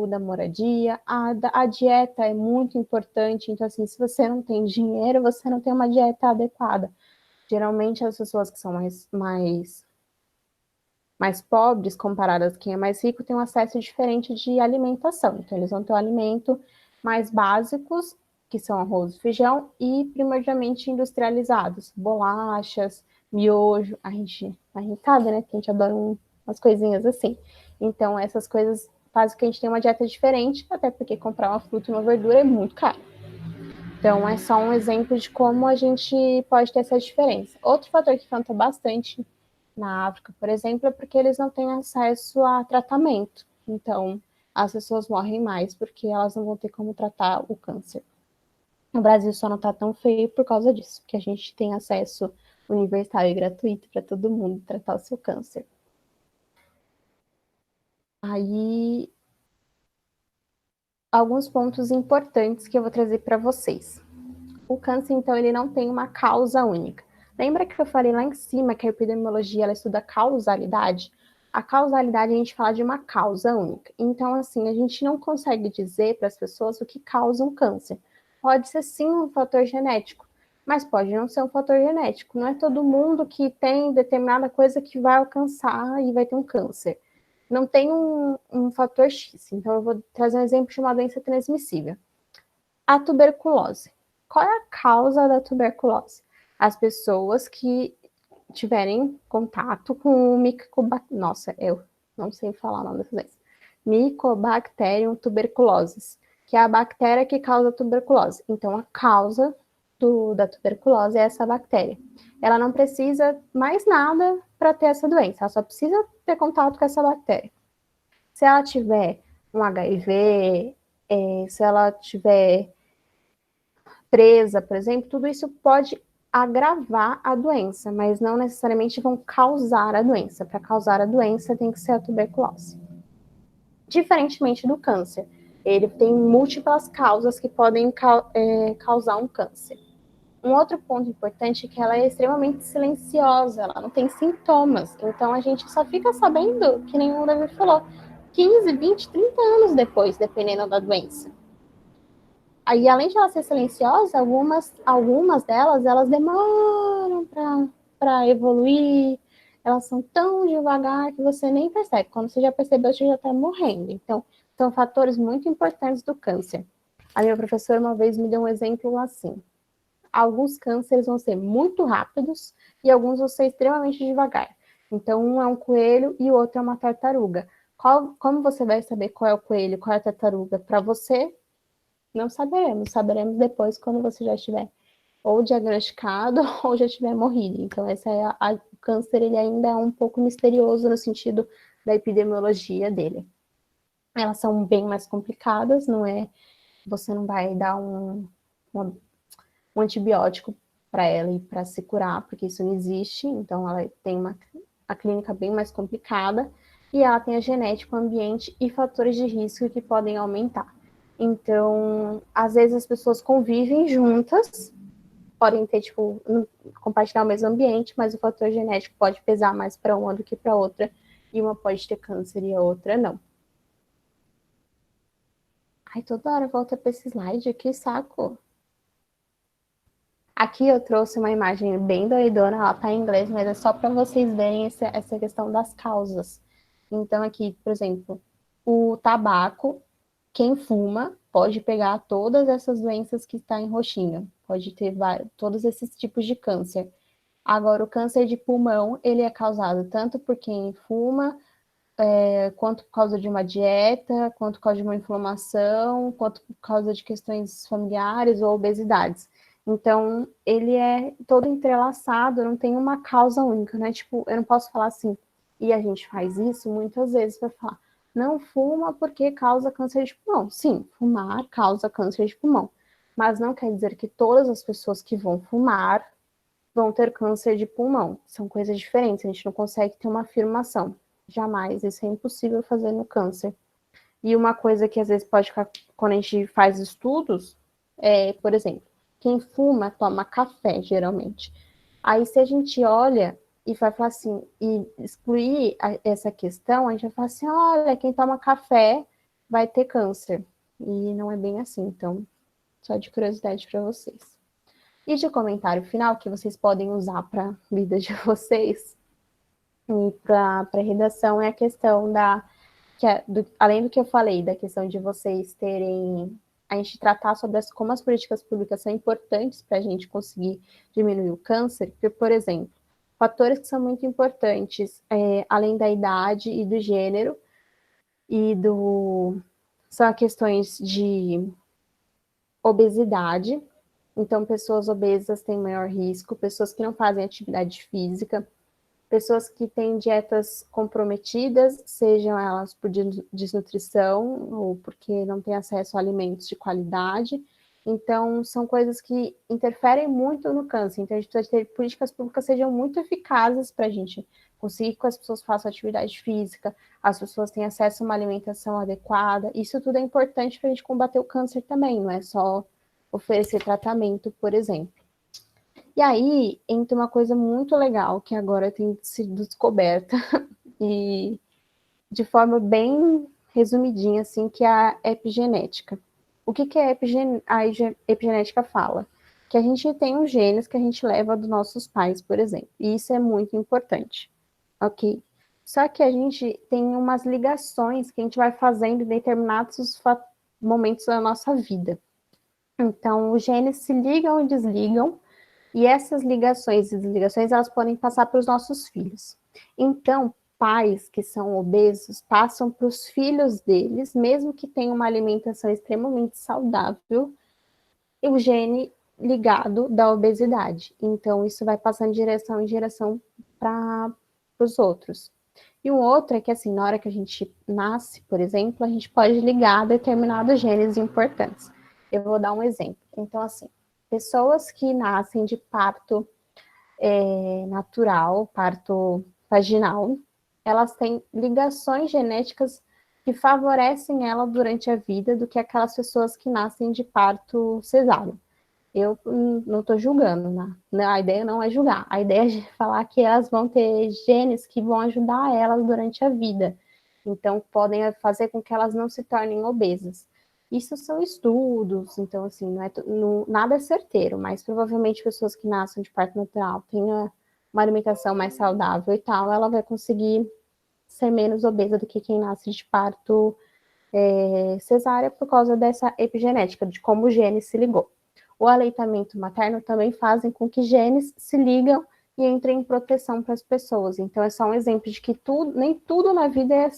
da moradia, a dieta é muito importante, então assim, se você não tem dinheiro, você não tem uma dieta adequada. Geralmente as pessoas que são mais pobres, comparadas a quem é mais rico, têm um acesso diferente de alimentação, então eles vão ter um alimento mais básicos, que são arroz e feijão, e primordialmente industrializados, bolachas, miojo, a gente sabe, né, que a gente adora umas coisinhas assim. Então, essas coisas fazem que a gente tenha uma dieta diferente, até porque comprar uma fruta e uma verdura é muito caro. Então, é só um exemplo de como a gente pode ter essa diferença. Outro fator que conta bastante na África, por exemplo, é porque eles não têm acesso a tratamento. Então, as pessoas morrem mais porque elas não vão ter como tratar o câncer. O Brasil só não está tão feio por causa disso, que a gente tem acesso universal e gratuito para todo mundo tratar o seu câncer. Aí, alguns pontos importantes que eu vou trazer para vocês. O câncer, então, ele não tem uma causa única. Lembra que eu falei lá em cima que a epidemiologia ela estuda causalidade? A causalidade a gente fala de uma causa única. Então, assim, a gente não consegue dizer para as pessoas o que causa um câncer. Pode ser sim um fator genético, mas pode não ser um fator genético. Não é todo mundo que tem determinada coisa que vai alcançar e vai ter um câncer. Não tem um fator X. Então, eu vou trazer um exemplo de uma doença transmissível. A tuberculose. Qual é a causa da tuberculose? As pessoas que tiverem contato com o Mycobacterium. Nossa, eu não sei falar o nome dessa doença. Mycobacterium tuberculosis, que é a bactéria que causa a tuberculose. Então, a causa da tuberculose é essa bactéria. Ela não precisa mais nada para ter essa doença, ela só precisa ter contato com essa bactéria. Se ela tiver um HIV, se ela tiver presa, por exemplo, tudo isso pode agravar a doença, mas não necessariamente vão causar a doença. Para causar a doença tem que ser a tuberculose. Diferentemente do câncer, ele tem múltiplas causas que podem causar um câncer. Um outro ponto importante é que ela é extremamente silenciosa, ela não tem sintomas, então a gente só fica sabendo, que nem o Davi falou, 15, 20, 30 anos depois, dependendo da doença. Aí, além de ela ser silenciosa, algumas delas, elas demoram para evoluir, elas são tão devagar que você nem percebe. Quando você já percebeu, você já está morrendo. Então, são fatores muito importantes do câncer. A minha professora uma vez me deu um exemplo assim. alguns cânceres vão ser muito rápidos e alguns vão ser extremamente devagar. Então, um é um coelho e o outro é uma tartaruga. Como você vai saber qual é o coelho, qual é a tartaruga? Para você, não saberemos. Saberemos depois, quando você já estiver ou diagnosticado ou já tiver morrido. Então, o câncer ele ainda é um pouco misterioso no sentido da epidemiologia dele. Elas são bem mais complicadas, você não vai dar um antibiótico para ela e para se curar, porque isso não existe. Então, ela tem a clínica bem mais complicada e ela tem a genética, o ambiente e fatores de risco que podem aumentar. Então, às vezes as pessoas convivem juntas, podem ter, compartilhar o mesmo ambiente, mas o fator genético pode pesar mais para uma do que para outra, e uma pode ter câncer e a outra não. Ai, toda hora volta para esse slide, que saco. Aqui eu trouxe uma imagem bem doidona, ela tá em inglês, mas é só para vocês verem essa questão das causas. Então aqui, por exemplo, o tabaco, quem fuma pode pegar todas essas doenças que está em roxinho, pode ter todos esses tipos de câncer. Agora, o câncer de pulmão, ele é causado tanto por quem fuma, quanto por causa de uma dieta, quanto por causa de uma inflamação, quanto por causa de questões familiares ou obesidades. Então, ele é todo entrelaçado, não tem uma causa única, né? Tipo, eu não posso falar assim, e a gente faz isso muitas vezes para falar, não fuma porque causa câncer de pulmão. Sim, fumar causa câncer de pulmão, mas não quer dizer que todas as pessoas que vão fumar vão ter câncer de pulmão. São coisas diferentes, a gente não consegue ter uma afirmação. Jamais, isso é impossível fazer no câncer. E uma coisa que às vezes pode ficar, quando a gente faz estudos, por exemplo, quem fuma toma café, geralmente. Aí se a gente olha e vai falar assim, e excluir essa questão, a gente vai falar assim, olha, quem toma café vai ter câncer. E não é bem assim, então, só de curiosidade para vocês. E de comentário final, que vocês podem usar para a vida de vocês, e para a redação, é a questão além do que eu falei, da questão de vocês terem, a gente tratar sobre como as políticas públicas são importantes para a gente conseguir diminuir o câncer, porque, por exemplo, fatores que são muito importantes, além da idade e do gênero, são as questões de obesidade. Então, pessoas obesas têm maior risco, pessoas que não fazem atividade física, pessoas que têm dietas comprometidas, sejam elas por desnutrição ou porque não têm acesso a alimentos de qualidade. Então, são coisas que interferem muito no câncer. Então, a gente precisa ter políticas públicas que sejam muito eficazes para a gente conseguir que as pessoas façam atividade física, as pessoas tenham acesso a uma alimentação adequada. Isso tudo é importante para a gente combater o câncer também, não é só oferecer tratamento, por exemplo. E aí entra uma coisa muito legal que agora tem sido descoberta e de forma bem resumidinha, assim, que é a epigenética. O que a epigenética fala? Que a gente tem os genes que a gente leva dos nossos pais, por exemplo, e isso é muito importante, ok? Só que a gente tem umas ligações que a gente vai fazendo em determinados momentos da nossa vida. Então, os genes se ligam e desligam, e essas ligações e desligações, elas podem passar para os nossos filhos. Então, pais que são obesos passam para os filhos deles, mesmo que tenham uma alimentação extremamente saudável, e o gene ligado da obesidade. Então, isso vai passando de direção em direção para os outros. E um outro é que, assim, na hora que a gente nasce, por exemplo, a gente pode ligar determinados genes importantes. Eu vou dar um exemplo. Então, assim, pessoas que nascem de parto natural, parto vaginal, elas têm ligações genéticas que favorecem ela durante a vida do que aquelas pessoas que nascem de parto cesáreo. Eu não estou julgando, né? A ideia não é julgar, a ideia é falar que elas vão ter genes que vão ajudar elas durante a vida, então podem fazer com que elas não se tornem obesas. Isso são estudos, então assim, nada é certeiro, mas provavelmente pessoas que nascem de parto natural tenham uma alimentação mais saudável e tal, ela vai conseguir ser menos obesa do que quem nasce de parto cesárea por causa dessa epigenética, de como o gene se ligou. o aleitamento materno também fazem com que genes se ligam e entrem em proteção para as pessoas. Então, é só um exemplo de que nem tudo na vida é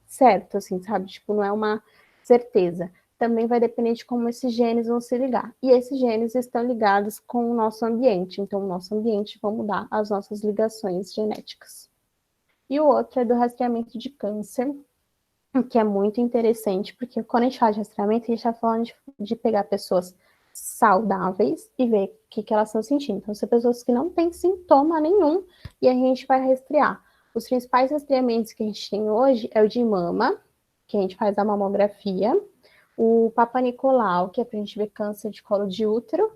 certo, assim, sabe? Tipo, não é uma certeza. Também vai depender de como esses genes vão se ligar. E esses genes estão ligados com o nosso ambiente. Então, o nosso ambiente vai mudar as nossas ligações genéticas. E o outro é do rastreamento de câncer, que é muito interessante, porque quando a gente fala de rastreamento, a gente está falando de pegar pessoas saudáveis e ver o que elas estão sentindo. Então, são pessoas que não têm sintoma nenhum e a gente vai rastrear. Os principais rastreamentos que a gente tem hoje é o de mama, que a gente faz a mamografia, o Papa Nicolau, que é para a gente ver câncer de colo de útero,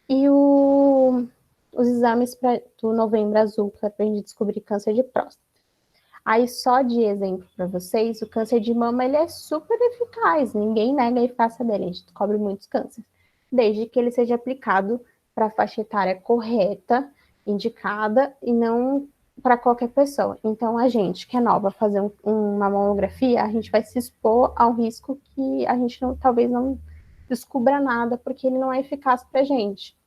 e os exames do Novembro Azul, que é para a gente descobrir câncer de próstata. Aí, só de exemplo para vocês, o câncer de mama ele é super eficaz, ninguém nega a eficácia dele, a gente descobre muitos cânceres, desde que ele seja aplicado para a faixa etária correta, indicada, e não para qualquer pessoa. Então, a gente que é nova fazer uma mamografia, a gente vai se expor ao risco que a gente talvez não descubra nada, porque ele não é eficaz para a gente.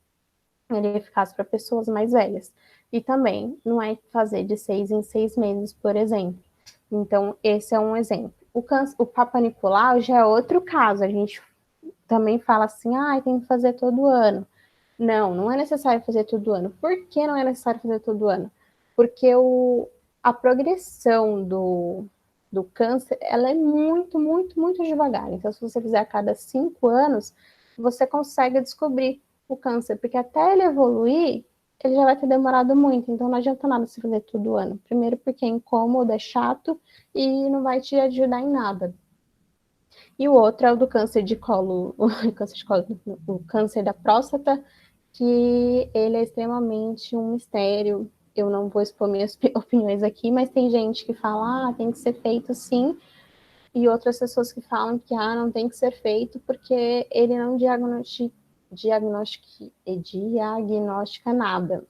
Ele é eficaz para pessoas mais velhas. E também não é fazer de 6 em 6 meses, por exemplo. Então, esse é um exemplo. O Papa Nicolau já é outro caso. A gente também fala assim, tem que fazer todo ano. Não é necessário fazer todo ano. Por que não é necessário fazer todo ano? Porque a progressão do câncer, ela é muito, muito, muito devagar. Então, se você fizer a cada 5 anos, você consegue descobrir o câncer, porque até ele evoluir, ele já vai ter demorado muito, então não adianta nada se fazer todo ano. Primeiro porque é incômodo, é chato e não vai te ajudar em nada. E o outro é o do câncer de colo, o câncer da próstata, que ele é extremamente um mistério. Eu não vou expor minhas opiniões aqui, mas tem gente que fala, tem que ser feito sim, e outras pessoas que falam que não tem que ser feito porque ele não diagnostica nada.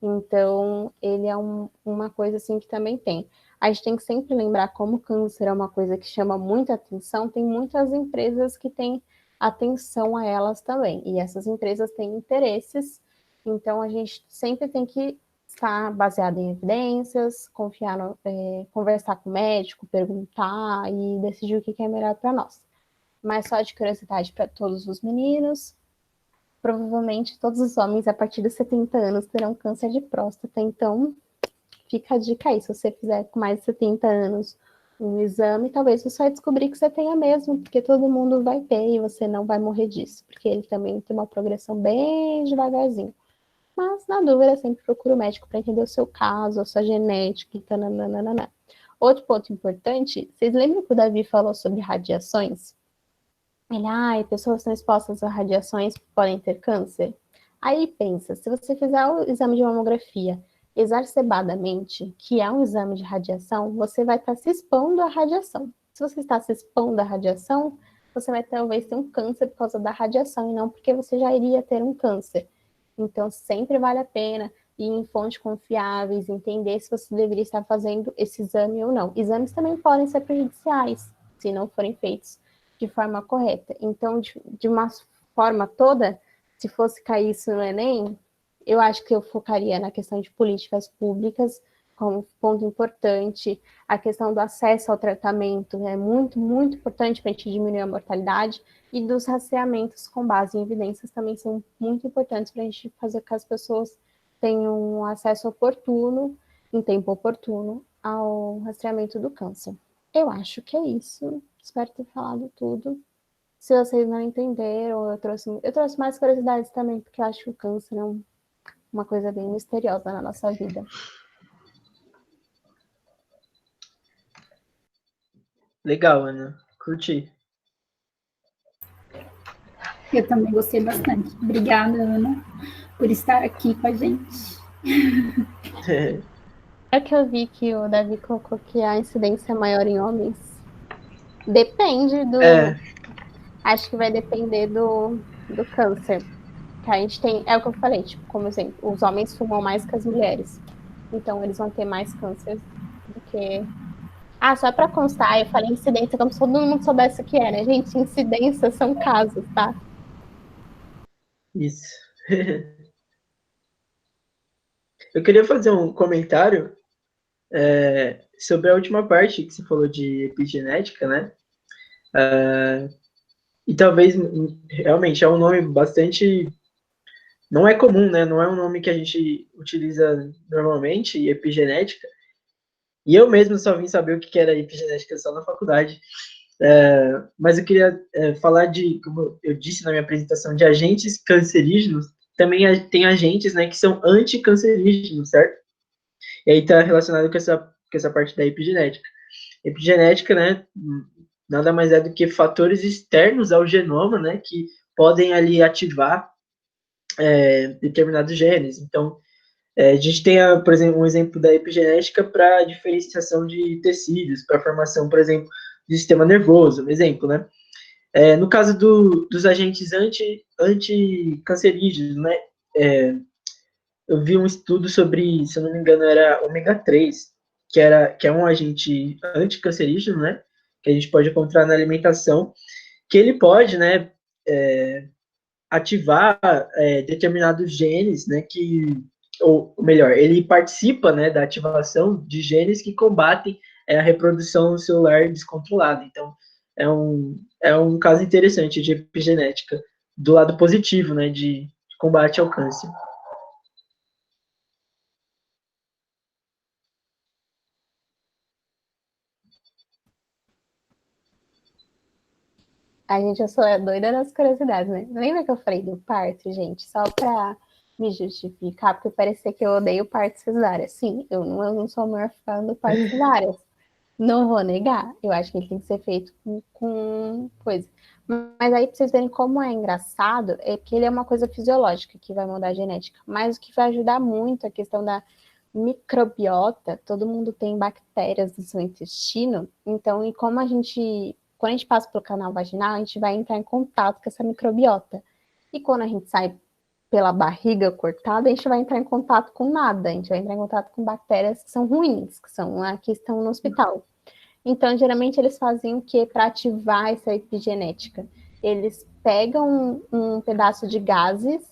Então, ele é uma coisa assim que também tem. A gente tem que sempre lembrar como o câncer é uma coisa que chama muita atenção, tem muitas empresas que têm atenção a elas também, e essas empresas têm interesses, então a gente sempre tem que estar baseado em evidências, conversar com o médico, perguntar e decidir o que é melhor para nós. Mas só de curiosidade para todos os meninos, provavelmente todos os homens a partir dos 70 anos terão câncer de próstata, então fica a dica aí, se você fizer com mais de 70 anos um exame, talvez você vai descobrir que você tenha mesmo, porque todo mundo vai ter e você não vai morrer disso, porque ele também tem uma progressão bem devagarzinho. Mas, na dúvida, sempre procura o médico para entender o seu caso, a sua genética, e tananana. Outro ponto importante, vocês lembram que o Davi falou sobre radiações? Ele, pessoas estão expostas a radiações podem ter câncer. Aí pensa, se você fizer o exame de mamografia exacerbadamente, que é um exame de radiação, você vai estar se expondo à radiação. Se você está se expondo à radiação, você vai talvez ter um câncer por causa da radiação, e não porque você já iria ter um câncer. Então, sempre vale a pena ir em fontes confiáveis, entender se você deveria estar fazendo esse exame ou não. Exames também podem ser prejudiciais, se não forem feitos de forma correta. Então, de uma forma toda, se fosse cair isso no Enem, eu acho que eu focaria na questão de políticas públicas como ponto importante, a questão do acesso ao tratamento é muito, muito importante para a gente diminuir a mortalidade, e dos rastreamentos com base em evidências também são muito importantes para a gente fazer com que as pessoas tenham um acesso oportuno, em tempo oportuno, ao rastreamento do câncer. Eu acho que é isso. Espero ter falado tudo. Se vocês não entenderam, eu trouxe mais curiosidades também, porque eu acho que o câncer é uma coisa bem misteriosa na nossa vida. Legal, Ana. Curti. Eu também gostei bastante. Obrigada, Ana, por estar aqui com a gente. É que eu vi que o Davi colocou que a incidência é maior em homens. Depende do... Acho que vai depender do câncer. Que a gente tem... É o que eu falei, tipo, como exemplo, os homens fumam mais que as mulheres. Então, eles vão ter mais câncer do que... só para constar, eu falei incidência como se todo mundo soubesse o que é, né? Gente, incidência são casos, tá? Isso. Eu queria fazer um comentário sobre a última parte que você falou de epigenética, né? E talvez, realmente, é um nome bastante... Não é comum, né? Não é um nome que a gente utiliza normalmente, epigenética. E eu mesmo só vim saber o que era epigenética só na faculdade. Mas eu queria falar de, como eu disse na minha apresentação, de agentes cancerígenos. Também tem agentes, né, que são anticancerígenos, certo? E aí está relacionado com essa parte da epigenética. Epigenética, né, nada mais é do que fatores externos ao genoma, né, que podem ali ativar determinados genes. Então, a gente tem, por exemplo, um exemplo da epigenética para diferenciação de tecidos, para formação, por exemplo, do sistema nervoso, um exemplo, né? No caso dos agentes anticancerígenos, né? Eu vi um estudo sobre, se eu não me engano, era ômega 3, que é um agente anticancerígeno, né? Que a gente pode encontrar na alimentação, que ele pode, né, ativar determinados genes, né, ou melhor, ele participa, né, da ativação de genes que combatem a reprodução celular descontrolada. Então, é um caso interessante de epigenética do lado positivo, né, de combate ao câncer. Eu sou a doida das curiosidades, né? Lembra que eu falei do parto, gente? Só pra me justificar, porque parecia que eu odeio parto cesárea. Sim, eu não sou a maior fã do parto cesárea. Não vou negar. Eu acho que ele tem que ser feito com coisa. Mas aí, pra vocês verem como é engraçado, é que ele é uma coisa fisiológica que vai mudar a genética. Mas o que vai ajudar muito a questão da microbiota, todo mundo tem bactérias no seu intestino. Então, e como quando a gente passa pelo canal vaginal, a gente vai entrar em contato com essa microbiota. E quando a gente sai pela barriga cortada, a gente vai entrar em contato com nada. A gente vai entrar em contato com bactérias que são ruins, que são as que estão no hospital. Então, geralmente, eles fazem o quê para ativar essa epigenética? Eles pegam um pedaço de gases,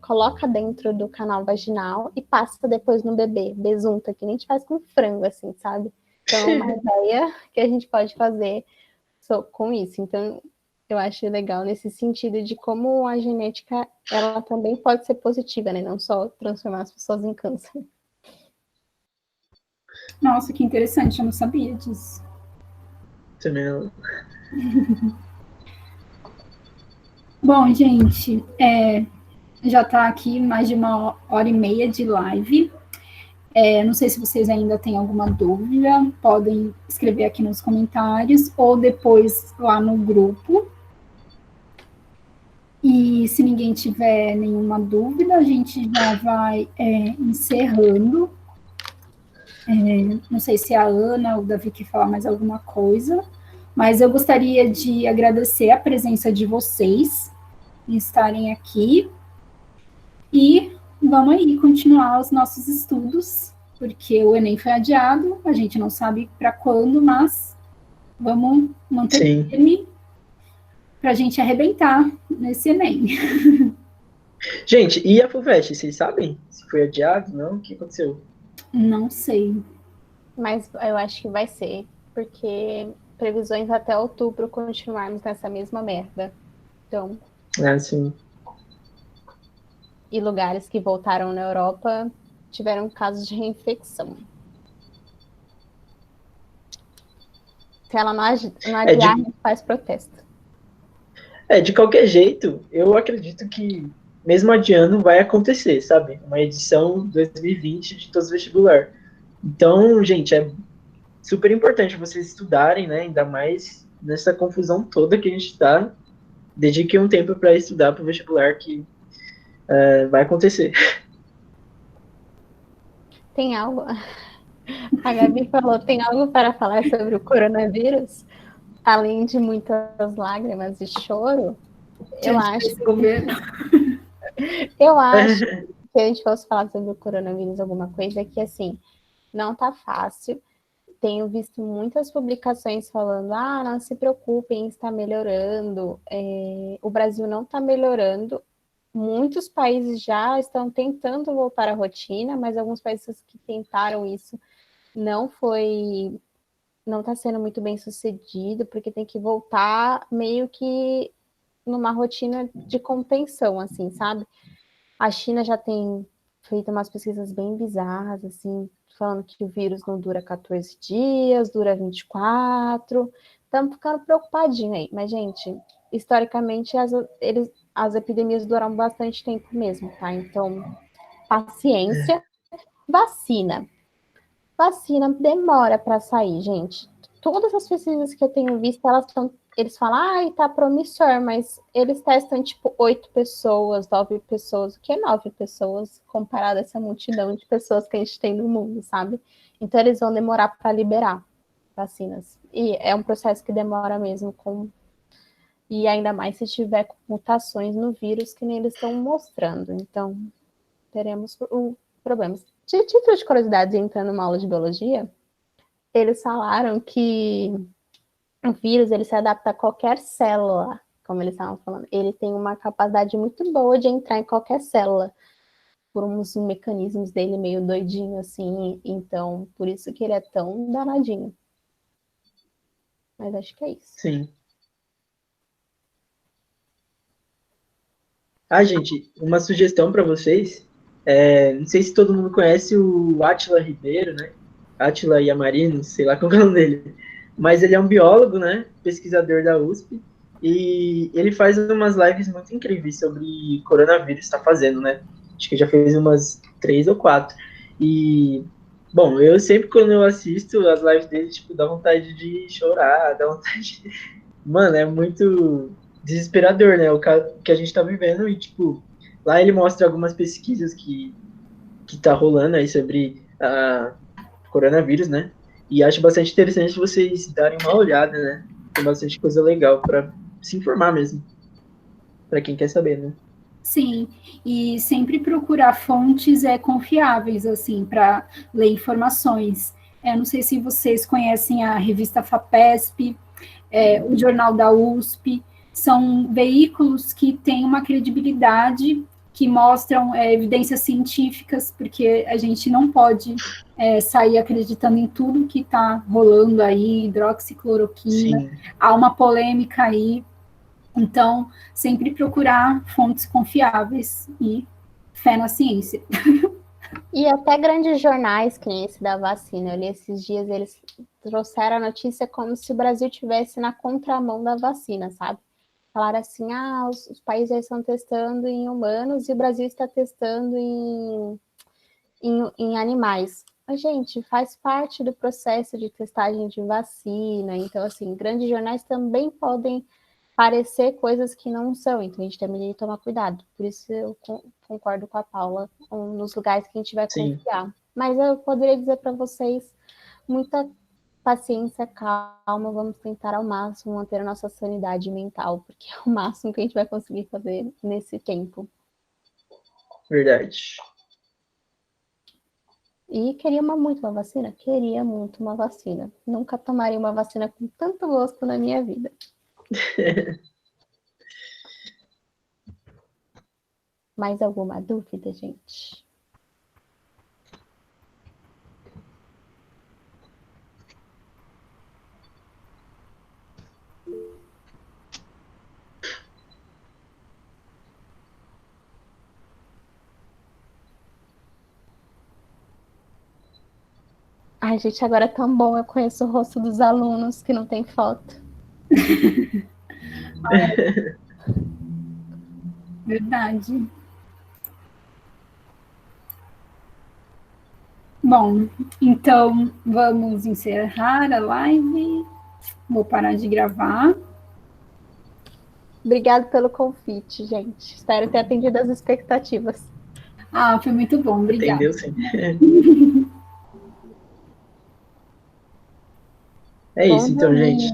coloca dentro do canal vaginal e passa depois no bebê, besunta, que nem a gente faz com frango, assim, sabe? Então, é uma ideia que a gente pode fazer com isso. Então, eu acho legal nesse sentido de como a genética, ela também pode ser positiva, né? Não só transformar as pessoas em câncer. Nossa, que interessante, eu não sabia disso. Também não. Bom, gente, já está aqui mais de 1h30 de live. Não sei se vocês ainda têm alguma dúvida, podem escrever aqui nos comentários ou depois lá no grupo. E se ninguém tiver nenhuma dúvida, a gente já vai encerrando. Não sei se a Ana ou o Davi quer falar mais alguma coisa, mas eu gostaria de agradecer a presença de vocês em estarem aqui e vamos aí continuar os nossos estudos, porque o Enem foi adiado, a gente não sabe para quando, mas vamos manter firme para a gente arrebentar nesse Enem. Gente, e a FUVEST, vocês sabem se foi adiado? Não? O que aconteceu? Não sei. Mas eu acho que vai ser, porque previsões até outubro continuarmos nessa mesma merda. Então. Sim. E lugares que voltaram na Europa tiveram casos de reinfecção. Se ela não adiar, a gente faz protesto. De qualquer jeito, eu acredito que, mesmo adiando, vai acontecer, sabe? Uma edição 2020 de todos os vestibular. Então, gente, é super importante vocês estudarem, né? Ainda mais nessa confusão toda que a gente está. Dediquem um tempo para estudar para o vestibular que vai acontecer. Tem algo... A Gabi falou, tem algo para falar sobre o coronavírus? Além de muitas lágrimas e choro, eu acho que a gente fosse falar sobre o coronavírus alguma coisa que, assim, não tá fácil. Tenho visto muitas publicações falando, não se preocupem, está melhorando. O Brasil não está melhorando. muitos países já estão tentando voltar à rotina, mas alguns países que tentaram isso não está sendo muito bem sucedido, porque tem que voltar meio que numa rotina de contenção, assim, sabe? A China já tem feito umas pesquisas bem bizarras, assim, falando que o vírus não dura 14 dias, dura 24. Estamos ficando preocupadinhos aí. Mas, gente, historicamente, as epidemias duram bastante tempo mesmo, tá? Então, paciência. Vacina. Vacina demora para sair, gente. Todas as pesquisas que eu tenho visto, eles falam, tá promissor, mas eles testam, tipo, 8 pessoas, 9 pessoas. O que é 9 pessoas comparado a essa multidão de pessoas que a gente tem no mundo, sabe? Então, eles vão demorar para liberar vacinas. E é um processo que demora mesmo, e ainda mais se tiver mutações no vírus que nem eles estão mostrando. Então, teremos problemas. De título de curiosidade, entrando numa aula de biologia, eles falaram que o vírus ele se adapta a qualquer célula, como eles estavam falando. Ele tem uma capacidade muito boa de entrar em qualquer célula, por uns mecanismos dele meio doidinho, assim. Então, por isso que ele é tão danadinho. Mas acho que é isso. Sim. Gente, uma sugestão para vocês. Não sei se todo mundo conhece o Átila Ribeiro, né? Átila Yamarino, sei lá qual é o nome dele. Mas ele é um biólogo, né? Pesquisador da USP. E ele faz umas lives muito incríveis sobre coronavírus, está fazendo, né? Acho que já fez umas 3 ou 4. E, bom, eu sempre quando eu assisto as lives dele, tipo, dá vontade de chorar, dá vontade de... Mano, é muito desesperador, né? O que a gente tá vivendo e, tipo, lá ele mostra algumas pesquisas que tá rolando aí sobre coronavírus, né? E acho bastante interessante vocês darem uma olhada, né? Tem bastante coisa legal para se informar mesmo, para quem quer saber, né? Sim, e sempre procurar fontes confiáveis, assim, para ler informações. Não sei se vocês conhecem a revista FAPESP, o Jornal da USP, são veículos que têm uma credibilidade, que mostram evidências científicas, porque a gente não pode sair acreditando em tudo que está rolando aí, hidroxicloroquina, Sim. há uma polêmica aí, então sempre procurar fontes confiáveis e fé na ciência. E até grandes jornais, que nem esse da vacina, eu li esses dias, eles trouxeram a notícia como se o Brasil tivesse na contramão da vacina, sabe? Falaram assim, os países estão testando em humanos e o Brasil está testando em animais. Mas, gente, faz parte do processo de testagem de vacina, então, assim, grandes jornais também podem parecer coisas que não são, então a gente também tem que tomar cuidado. Por isso eu concordo com a Paula, nos lugares que a gente vai confiar. Mas eu poderia dizer para vocês, muita paciência, calma, vamos tentar ao máximo manter a nossa sanidade mental, porque é o máximo que a gente vai conseguir fazer nesse tempo. Verdade. E queria muito uma vacina? Queria muito uma vacina. Nunca tomaria uma vacina com tanto gosto na minha vida. Mais alguma dúvida, gente? Ai, gente, agora é tão bom. Eu conheço o rosto dos alunos que não tem foto. Verdade. Bom, então vamos encerrar a live. Vou parar de gravar. Obrigada pelo convite, gente. Espero ter atendido as expectativas. Foi muito bom, obrigada. Entendeu, sim. É isso, então, gente.